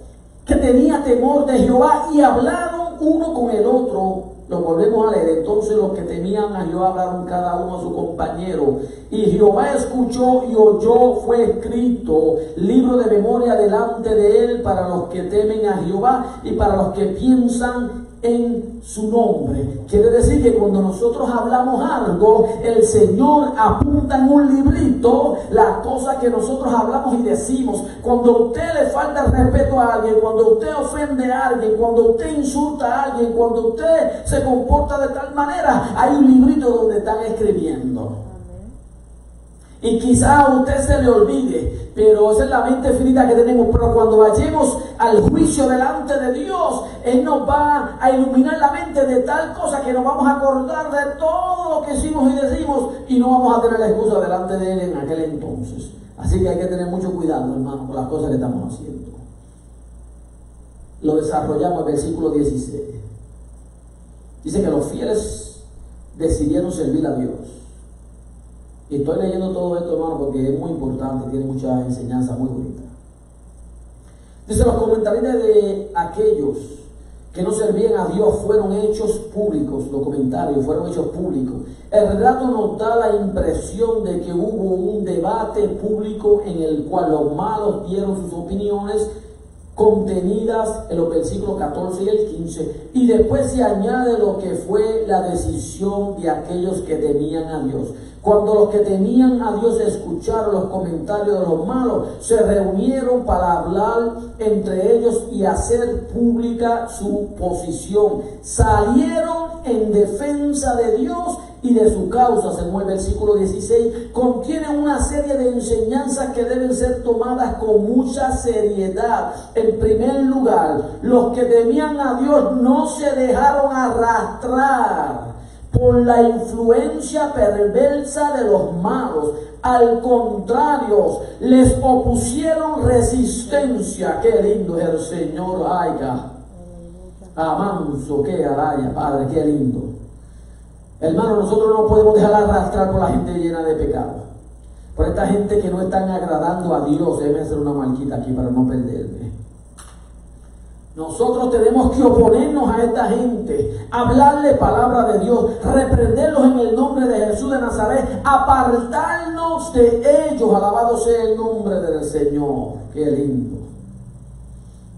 que tenía temor de Jehová y hablaron uno con el otro. Lo volvemos a leer. Entonces los que temían a Jehová hablaron cada uno a su compañero, y Jehová escuchó y oyó. Fue escrito libro de memoria delante de él para los que temen a Jehová y para los que piensan en su nombre. Quiere decir que cuando nosotros hablamos algo, el Señor apunta en un librito las cosas que nosotros hablamos y decimos. Cuando a usted le falta el respeto a alguien, cuando usted ofende a alguien, cuando usted insulta a alguien, cuando usted se comporta de tal manera, hay un librito donde están escribiendo. Y quizás a usted se le olvide, pero esa es la mente finita que tenemos. Pero cuando vayamos al juicio delante de Dios, Él nos va a iluminar la mente de tal cosa que nos vamos a acordar de todo lo que hicimos y decimos, y no vamos a tener la excusa delante de Él en aquel entonces. Así que hay que tener mucho cuidado, hermano, con las cosas que estamos haciendo. Lo desarrollamos en el versículo 16. Dice que los fieles decidieron servir a Dios. Y estoy leyendo todo esto, hermano, porque es muy importante, tiene mucha enseñanza muy bonita. Dice: los comentarios de aquellos que no servían a Dios fueron hechos públicos. Los comentarios fueron hechos públicos. El relato nos da la impresión de que hubo un debate público en el cual los malos dieron sus opiniones contenidas en los versículos 14 y el 15, y después se añade lo que fue la decisión de aquellos que temían a Dios. Cuando los que temían a Dios escucharon los comentarios de los malos, se reunieron para hablar entre ellos y hacer pública su posición. Salieron en defensa de Dios y de su causa. Según el versículo 16, contiene una serie de enseñanzas que deben ser tomadas con mucha seriedad. En primer lugar, los que temían a Dios no se dejaron arrastrar por la influencia perversa de los malos. Al contrario, les opusieron resistencia. Qué lindo es el Señor. Aiga, amanso, que araya, Padre, qué lindo. Hermano, nosotros no podemos dejar arrastrar por la gente llena de pecado, por esta gente que no están agradando a Dios. Déjeme hacer una marquita aquí para no perderme. Nosotros tenemos que oponernos a esta gente, hablarle palabra de Dios, reprenderlos en el nombre de Jesús de Nazaret, apartarnos de ellos. Alabado sea el nombre del Señor. Qué lindo.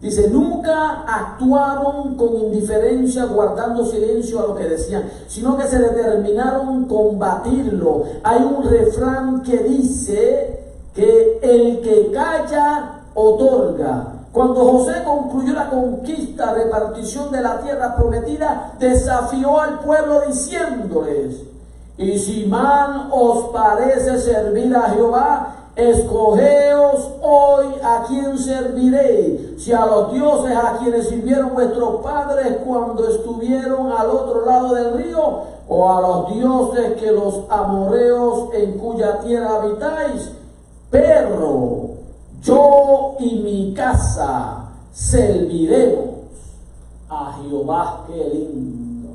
Dice: nunca actuaron con indiferencia guardando silencio a lo que decían, sino que se determinaron combatirlo. Hay un refrán que dice que el que calla otorga. Cuando José concluyó la conquista, repartición de la tierra prometida, desafió al pueblo diciéndoles: y si mal os parece servir a Jehová, escogeos hoy a quién serviréis, si a los dioses a quienes sirvieron vuestros padres cuando estuvieron al otro lado del río, o a los dioses que los amorreos en cuya tierra habitáis. Pero yo y mi casa serviremos a Jehová. Qué lindo,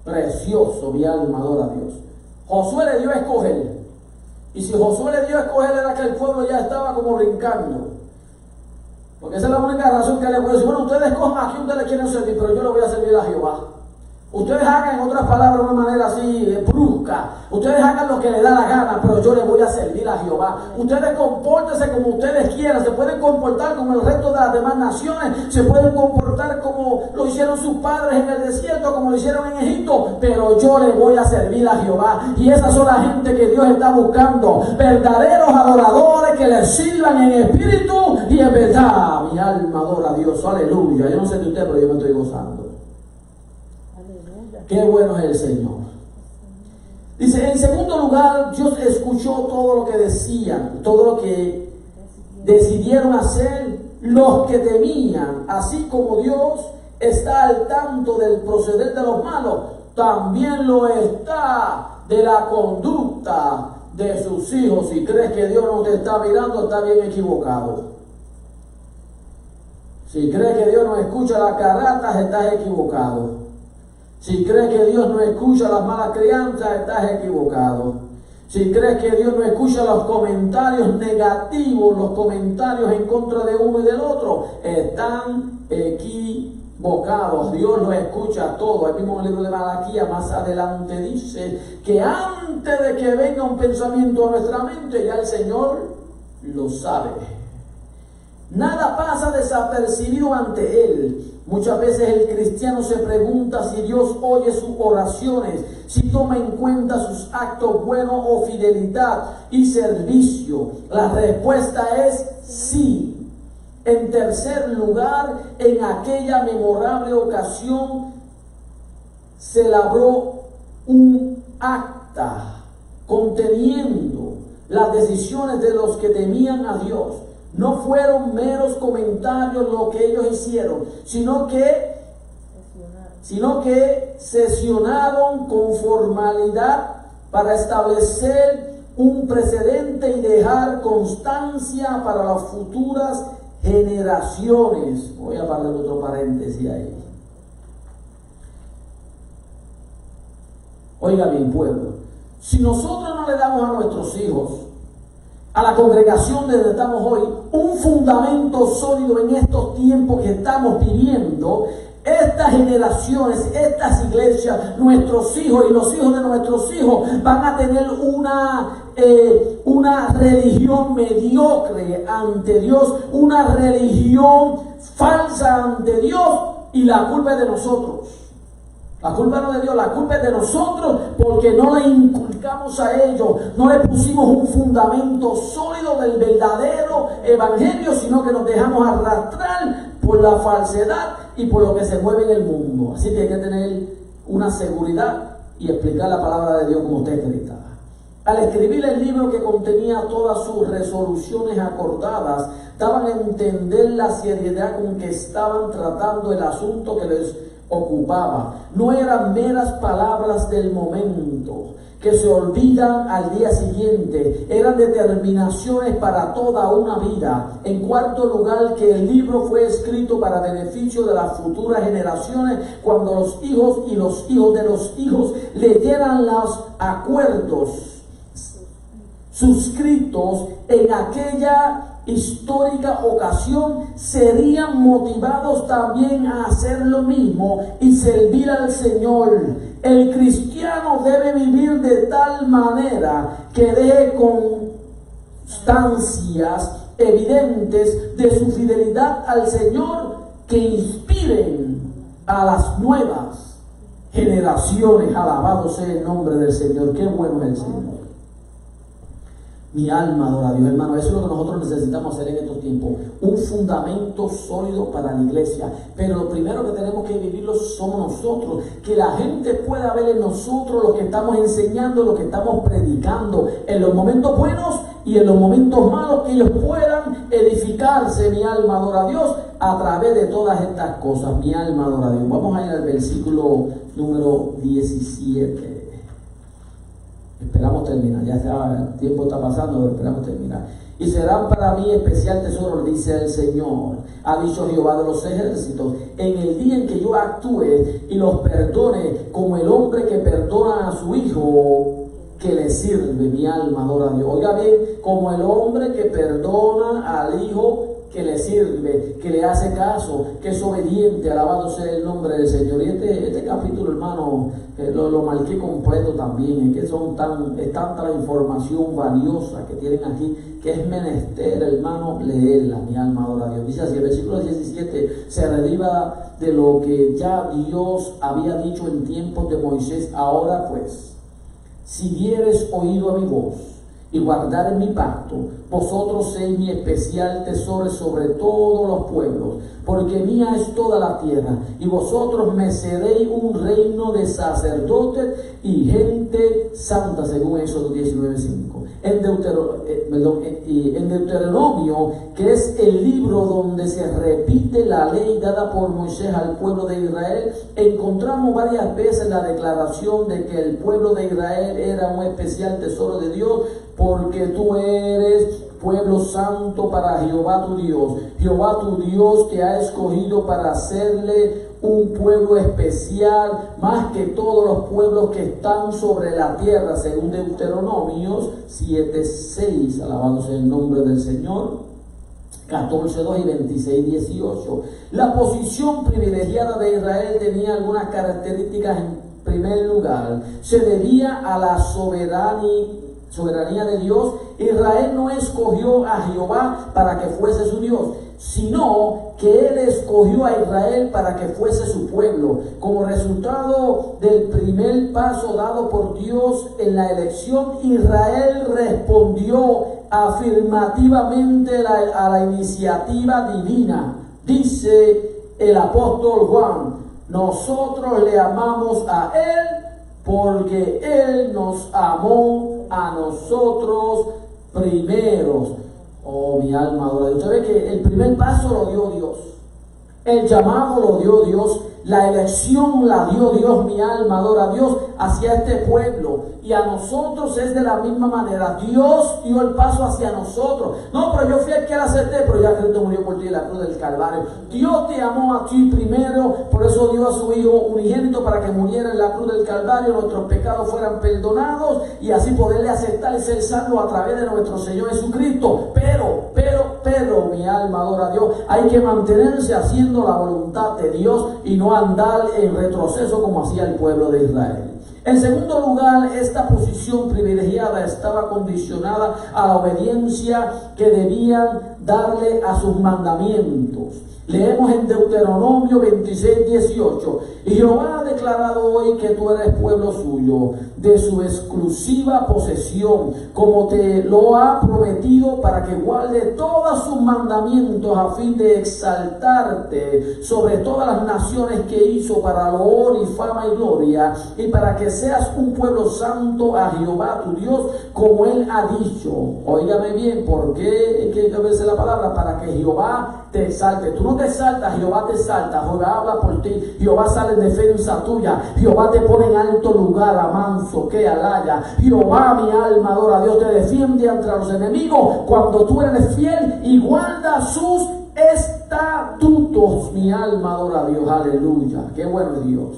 precioso, mi alma adora a Dios. Josué le dio a escoger, y si Josué le dio a escoger era que el pueblo ya estaba como brincando, porque esa es la única razón que le puedo decir: bueno, ustedes escojan a quién ustedes quieren servir, pero yo le voy a servir a Jehová. Ustedes hagan, en otras palabras, de una manera así brusca, ustedes hagan lo que les da la gana, pero yo les voy a servir a Jehová. Ustedes compórtense como ustedes quieran, se pueden comportar como el resto de las demás naciones, se pueden comportar como lo hicieron sus padres en el desierto, como lo hicieron en Egipto, pero yo les voy a servir a Jehová. Y esas son la gente que Dios está buscando, verdaderos adoradores que le sirvan en espíritu y en verdad. Mi alma adora a Dios, aleluya. Yo no sé de usted, pero yo me estoy gozando. Aleluya. Qué bueno es el Señor. Dice, en segundo lugar, Dios escuchó todo lo que decían, todo lo que decidieron hacer los que temían, así como Dios está al tanto del proceder de los malos, también lo está de la conducta de sus hijos. Si crees que Dios no te está mirando, está bien equivocado. Si crees que Dios no escucha las carratas, estás equivocado. Si crees que Dios no escucha las malas crianzas, estás equivocado. Si crees que Dios no escucha los comentarios negativos, los comentarios en contra de uno y del otro, están equivocados. Dios lo escucha todo. Ahí mismo en el libro de Malaquías, más adelante dice que antes de que venga un pensamiento a nuestra mente, ya el Señor lo sabe. Nada pasa desapercibido ante Él. Muchas veces el cristiano se pregunta si Dios oye sus oraciones, si toma en cuenta sus actos buenos o fidelidad y servicio. La respuesta es sí. En tercer lugar, en aquella memorable ocasión se elaboró un acta conteniendo las decisiones de los que temían a Dios. No fueron meros comentarios lo que ellos hicieron, sino que sesionaron con formalidad para establecer un precedente y dejar constancia para las futuras generaciones. Voy a poner otro paréntesis ahí. Oiga bien, pueblo, si nosotros no le damos a nuestros hijos, a la congregación donde estamos hoy, un fundamento sólido en estos tiempos que estamos viviendo, estas generaciones, estas iglesias, nuestros hijos y los hijos de nuestros hijos van a tener una religión mediocre ante Dios, una religión falsa ante Dios, y la culpa es de nosotros. La culpa no es de Dios, la culpa es de nosotros, porque no le inculcamos a ellos, no le pusimos un fundamento sólido del verdadero evangelio, sino que nos dejamos arrastrar por la falsedad y por lo que se mueve en el mundo. Así que hay que tener una seguridad y explicar la palabra de Dios como está escrita. Al escribir el libro que contenía todas sus resoluciones acordadas, daban a entender la seriedad con que estaban tratando el asunto que les ocupaba. No eran meras palabras del momento que se olvidan al día siguiente, eran determinaciones para toda una vida. En cuarto lugar, que el libro fue escrito para beneficio de las futuras generaciones, cuando los hijos y los hijos de los hijos leyeran los acuerdos suscritos en aquella histórica ocasión, serían motivados también a hacer lo mismo y servir al Señor. El cristiano debe vivir de tal manera que dé constancias evidentes de su fidelidad al Señor, que inspiren a las nuevas generaciones. Alabado sea el nombre del Señor. Qué bueno es el Señor. Mi alma adora a Dios, hermano. Eso es lo que nosotros necesitamos hacer en estos tiempos. Un fundamento sólido para la iglesia. Pero lo primero que tenemos que vivirlo somos nosotros. Que la gente pueda ver en nosotros lo que estamos enseñando, lo que estamos predicando. En los momentos buenos y en los momentos malos, que ellos puedan edificarse. Mi alma adora a Dios a través de todas estas cosas. Mi alma adora a Dios. Vamos a ir al versículo número 17. Esperamos terminar, ya el tiempo está pasando, esperamos terminar. Y serán para mí especial tesoro, dice el Señor, ha dicho Jehová de los ejércitos, en el día en que yo actúe y los perdone, como el hombre que perdona a su hijo que le sirve. Mi alma adora a Dios. Oiga bien, como el hombre que perdona al hijo que le sirve, que le hace caso, que es obediente. Alabado sea el nombre del Señor. Y este capítulo, hermano, lo marqué completo también. Es que es tanta la información valiosa que tienen aquí, que es menester, hermano, leerla. Mi alma adora a Dios. Dice así, el versículo 17 se deriva de lo que ya Dios había dicho en tiempos de Moisés. Ahora pues, si dieres oído a mi voz y guardar mi pacto, vosotros sois mi especial tesoro sobre todos los pueblos, porque mía es toda la tierra, y vosotros me seréis un reino de sacerdotes y gente santa, según Éxodo 19:5. En Deuteronomio, que es el libro donde se repite la ley dada por Moisés al pueblo de Israel, encontramos varias veces la declaración de que el pueblo de Israel era un especial tesoro de Dios, porque tú eres pueblo santo para Jehová tu Dios. Jehová tu Dios te ha escogido para hacerle un pueblo especial, más que todos los pueblos que están sobre la tierra, según Deuteronomios 7:6. Alabado sea el nombre del Señor. 14:2 y 26:18. La posición privilegiada de Israel tenía algunas características. En primer lugar, se debía a la soberanía de Dios. Israel no escogió a Jehová para que fuese su Dios, sino que Él escogió a Israel para que fuese su pueblo. Como resultado del primer paso dado por Dios en la elección, Israel respondió afirmativamente a la iniciativa divina. Dice el apóstol Juan: nosotros le amamos a Él porque Él nos amó a nosotros primeros. Oh, mi alma adora a Dios. Usted ve que el primer paso lo dio Dios, el llamado lo dio Dios, la elección la dio Dios. Mi alma adora a Dios hacia este pueblo, y a nosotros es de la misma manera. Dios dio el paso hacia nosotros. No, pero yo fui el que la acepté, pero ya Cristo murió por ti en la cruz del Calvario. Dios te amó a ti primero, por eso dio a su Hijo unigénito para que muriera en la cruz del Calvario, nuestros pecados fueran perdonados y así poderle aceptar y ser salvo a través de nuestro Señor Jesucristo. Pero, mi alma adora a Dios, hay que mantenerse haciendo la voluntad de Dios y no andar en retroceso como hacía el pueblo de Israel. En segundo lugar, esta posición privilegiada estaba condicionada a la obediencia que debían darle a sus mandamientos. Leemos en Deuteronomio 26:18: y Jehová ha declarado hoy que tú eres pueblo suyo, de su exclusiva posesión, como te lo ha prometido, para que guarde todos sus mandamientos, a fin de exaltarte sobre todas las naciones que hizo, para loor y fama y gloria, y para que seas un pueblo santo a Jehová tu Dios, como Él ha dicho. Óigame bien, porque hay que verse la palabra: para que Jehová te exalte. Tú no te exaltas, Jehová te exalta. Jehová habla por ti, Jehová sale en defensa tuya, Jehová te pone en alto lugar, a manso que alaya. Jehová, mi alma adora a Dios, te defiende ante los enemigos cuando tú eres fiel y guardas sus estatutos. Mi alma adora a Dios, aleluya, qué bueno es Dios.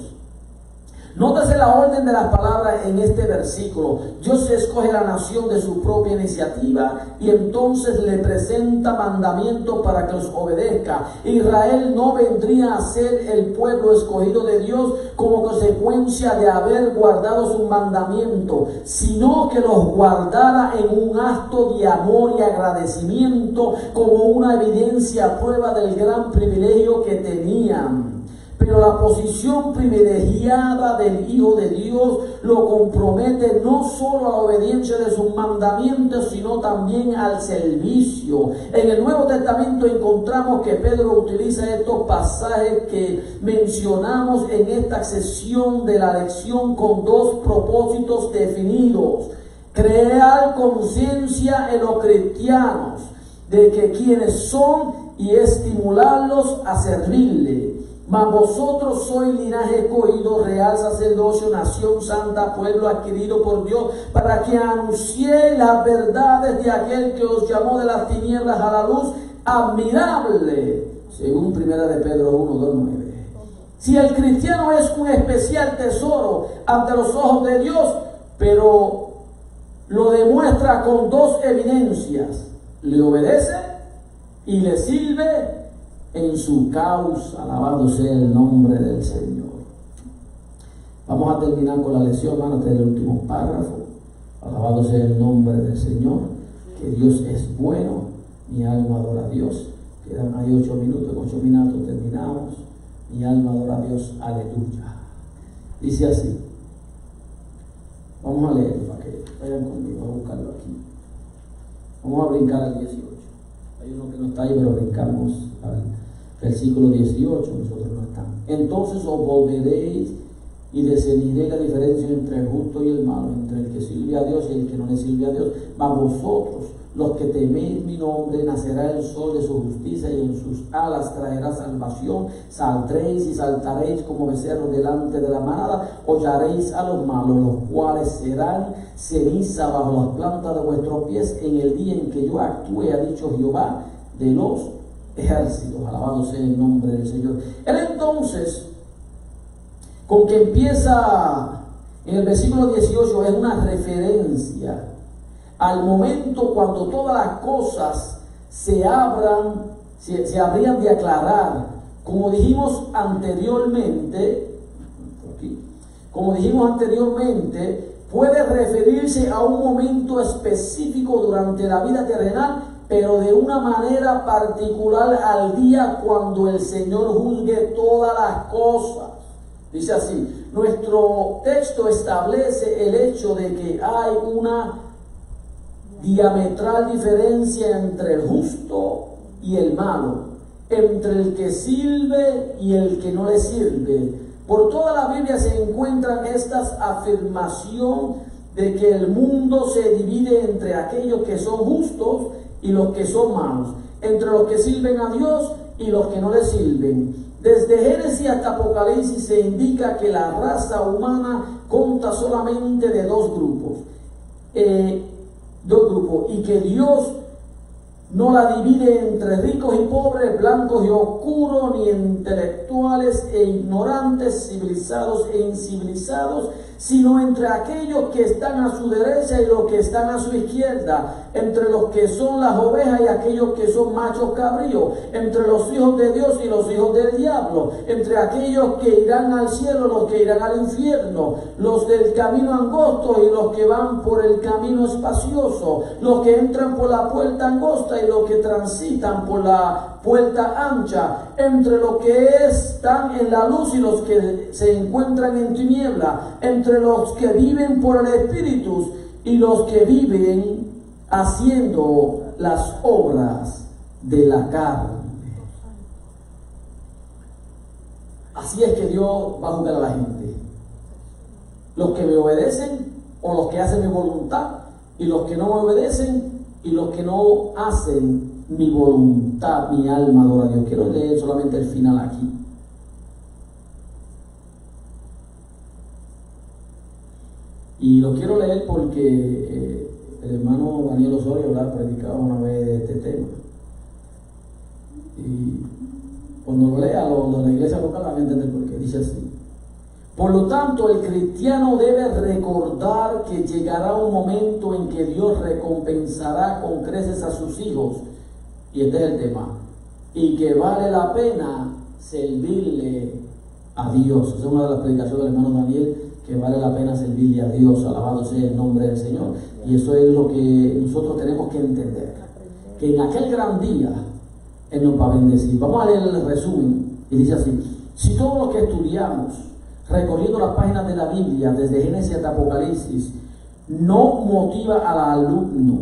Nótese la orden de las palabras en este versículo. Dios escoge la nación de su propia iniciativa y entonces le presenta mandamientos para que los obedezca. Israel no vendría a ser el pueblo escogido de Dios como consecuencia de haber guardado sus mandamientos, sino que los guardara en un acto de amor y agradecimiento, como una evidencia, prueba del gran privilegio que tenían. Pero la posición privilegiada del Hijo de Dios lo compromete no solo a la obediencia de sus mandamientos, sino también al servicio. En el Nuevo Testamento encontramos que Pedro utiliza estos pasajes que mencionamos en esta sección de la lección con dos propósitos definidos: crear conciencia en los cristianos de que quienes son y estimularlos a servirle. Mas vosotros sois linaje escogido, real sacerdocio, nación santa, pueblo adquirido por Dios, para que anunciéis las verdades de aquel que os llamó de las tinieblas a la luz admirable, según 1 Pedro 1:2-9. Si el cristiano es un especial tesoro ante los ojos de Dios, pero lo demuestra con dos evidencias: le obedece y le sirve en su causa. Alabado sea el nombre del Señor. Vamos a terminar con la lección, hermano, este es el último párrafo. Alabado sea el nombre del Señor, que Dios es bueno. Mi alma adora a Dios. Quedan ahí 8 minutos, 8 minutos terminamos. Mi alma adora a Dios, aleluya. Dice así, vamos a leerlo para que vayan conmigo a buscarlo aquí. Vamos a brincar al 18. Hay uno que no está ahí, pero brincamos al versículo 18, nosotros no estamos. Entonces os volveréis y discerniré la diferencia entre el justo y el malo, entre el que sirve a Dios y el que no le sirve a Dios. Mas vosotros, los que teméis mi nombre, nacerá el sol de su justicia y en sus alas traerá salvación. Saldréis y saltaréis como becerros delante de la manada, hollaréis a los malos, los cuales serán ceniza bajo las plantas de vuestros pies en el día en que yo actúe, ha dicho Jehová de los ejércitos. Alabado sea el nombre del Señor. Él entonces, con que empieza en el versículo 18, es una referencia al momento cuando todas las cosas se habrían de aclarar. Como dijimos anteriormente, puede referirse a un momento específico durante la vida terrenal, pero de una manera particular al día cuando el Señor juzgue todas las cosas. Dice así, nuestro texto establece el hecho de que hay una diametral diferencia entre el justo y el malo, entre el que sirve y el que no le sirve. Por toda la Biblia se encuentran estas afirmaciones de que el mundo se divide entre aquellos que son justos y los que son malos, entre los que sirven a Dios y los que no le sirven. Desde Génesis hasta Apocalipsis se indica que la raza humana consta solamente de dos grupos, y que Dios no la divide entre ricos y pobres, blancos y oscuros, ni intelectuales e ignorantes, civilizados e incivilizados, sino entre aquellos que están a su derecha y los que están a su izquierda, entre los que son las ovejas y aquellos que son machos cabríos, entre los hijos de Dios y los hijos del diablo, entre aquellos que irán al cielo, los que irán al infierno, los del camino angosto y los que van por el camino espacioso, los que entran por la puerta angosta y los que transitan por la puerta ancha, entre los que están en la luz y los que se encuentran en tiniebla, entre los que viven por el Espíritu y los que viven haciendo las obras de la carne. Así es que Dios va a juzgar a la gente: los que me obedecen o los que hacen mi voluntad, y los que no me obedecen y los que no hacen mi voluntad. Mi alma adora a Dios. Quiero leer solamente el final aquí. Y lo quiero leer porque el hermano Daniel Osorio ha predicado una vez de este tema. Y cuando lo lea, los de la iglesia local van a entender por qué. Dice así: por lo tanto, el cristiano debe recordar que llegará un momento en que Dios recompensará con creces a sus hijos. Y este es el tema. Y que vale la pena servirle a Dios. Esa es una de las predicaciones del hermano Daniel, que vale la pena servirle a Dios. Alabado sea el nombre del Señor. Y eso es lo que nosotros tenemos que entender, que en aquel gran día Él nos va a bendecir. Vamos a leer el resumen. Y dice así: si todo lo que estudiamos recorriendo las páginas de la Biblia desde Génesis hasta Apocalipsis no motiva al alumno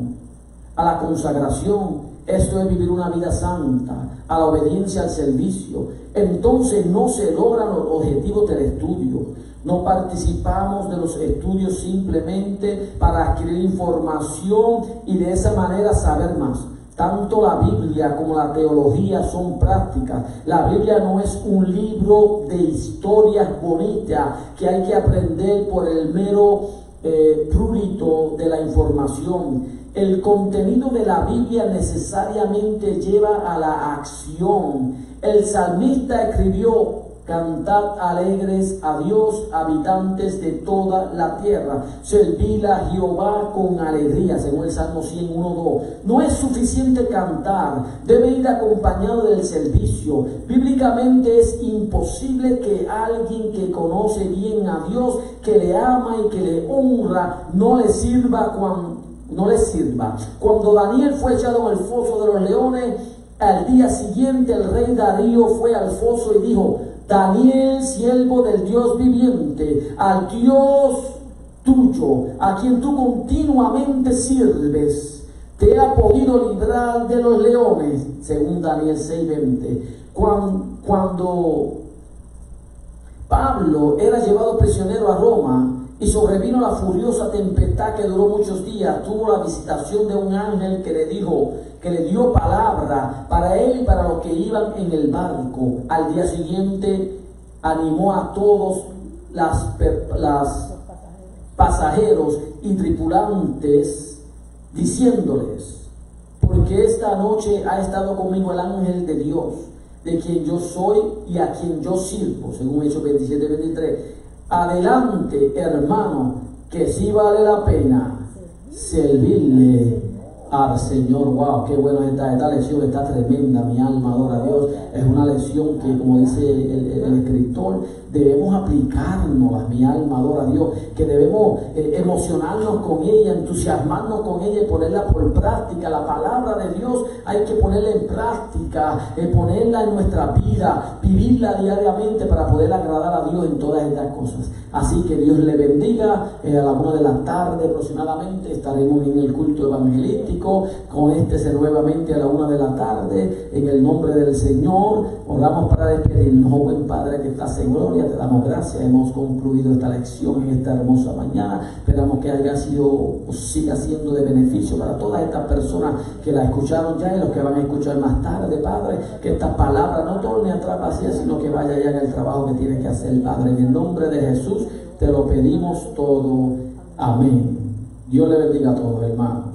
a la consagración, esto es vivir una vida santa, a la obediencia, al servicio, entonces no se logran los objetivos del estudio. No participamos de los estudios simplemente para adquirir información y de esa manera saber más. Tanto la Biblia como la teología son prácticas. La Biblia no es un libro de historias bonitas que hay que aprender por el mero prurito de la información. El contenido de la Biblia necesariamente lleva a la acción. El salmista escribió: cantad alegres a Dios, habitantes de toda la tierra. Servid a Jehová con alegría, según el Salmo 101:2. No es suficiente cantar, debe ir acompañado del servicio. Bíblicamente es imposible que alguien que conoce bien a Dios, que le ama y que le honra, no le sirva. Cuando Daniel fue echado en el foso de los leones, al día siguiente el rey Darío fue al foso y dijo: Daniel, siervo del Dios viviente, al Dios tuyo, a quien tú continuamente sirves, te ha podido librar de los leones, según Daniel 6:20. Cuando Pablo era llevado prisionero a Roma y sobrevino la furiosa tempestad que duró muchos días, tuvo la visitación de un ángel que le dio palabra para él y para los que iban en el barco. Al día siguiente animó a todos los pasajeros y tripulantes, diciéndoles: porque esta noche ha estado conmigo el ángel de Dios, de quien yo soy y a quien yo sirvo, según Hechos 27:23. Adelante, hermano, que sí vale la pena servirle al Señor. Wow, qué bueno esta lección, está tremenda. Mi alma adora a Dios. Es una lección que, como dice el escritor, debemos aplicarnos. Mi alma adora a Dios, que debemos emocionarnos con ella, entusiasmarnos con ella y ponerla por práctica. La palabra de Dios hay que ponerla en práctica, ponerla en nuestra vida, vivirla diariamente para poder agradar a Dios en todas estas cosas. Así que Dios le bendiga. A la 1 de la tarde aproximadamente estaremos en el culto evangelístico. Conéctese nuevamente a la 1 de la tarde en el nombre del Señor. Oramos para despedirnos. Oh buen Padre que estás en gloria, te damos gracias. Hemos concluido esta lección en esta hermosa mañana. Esperamos que haya sido o siga siendo de beneficio para todas estas personas que la escucharon ya y los que van a escuchar más tarde, Padre. Que esta palabra no torne atrás vacía, sino que vaya ya en el trabajo que tiene que hacer, Padre. En el nombre de Jesús te lo pedimos todo. Amén. Dios le bendiga a todos, hermanos.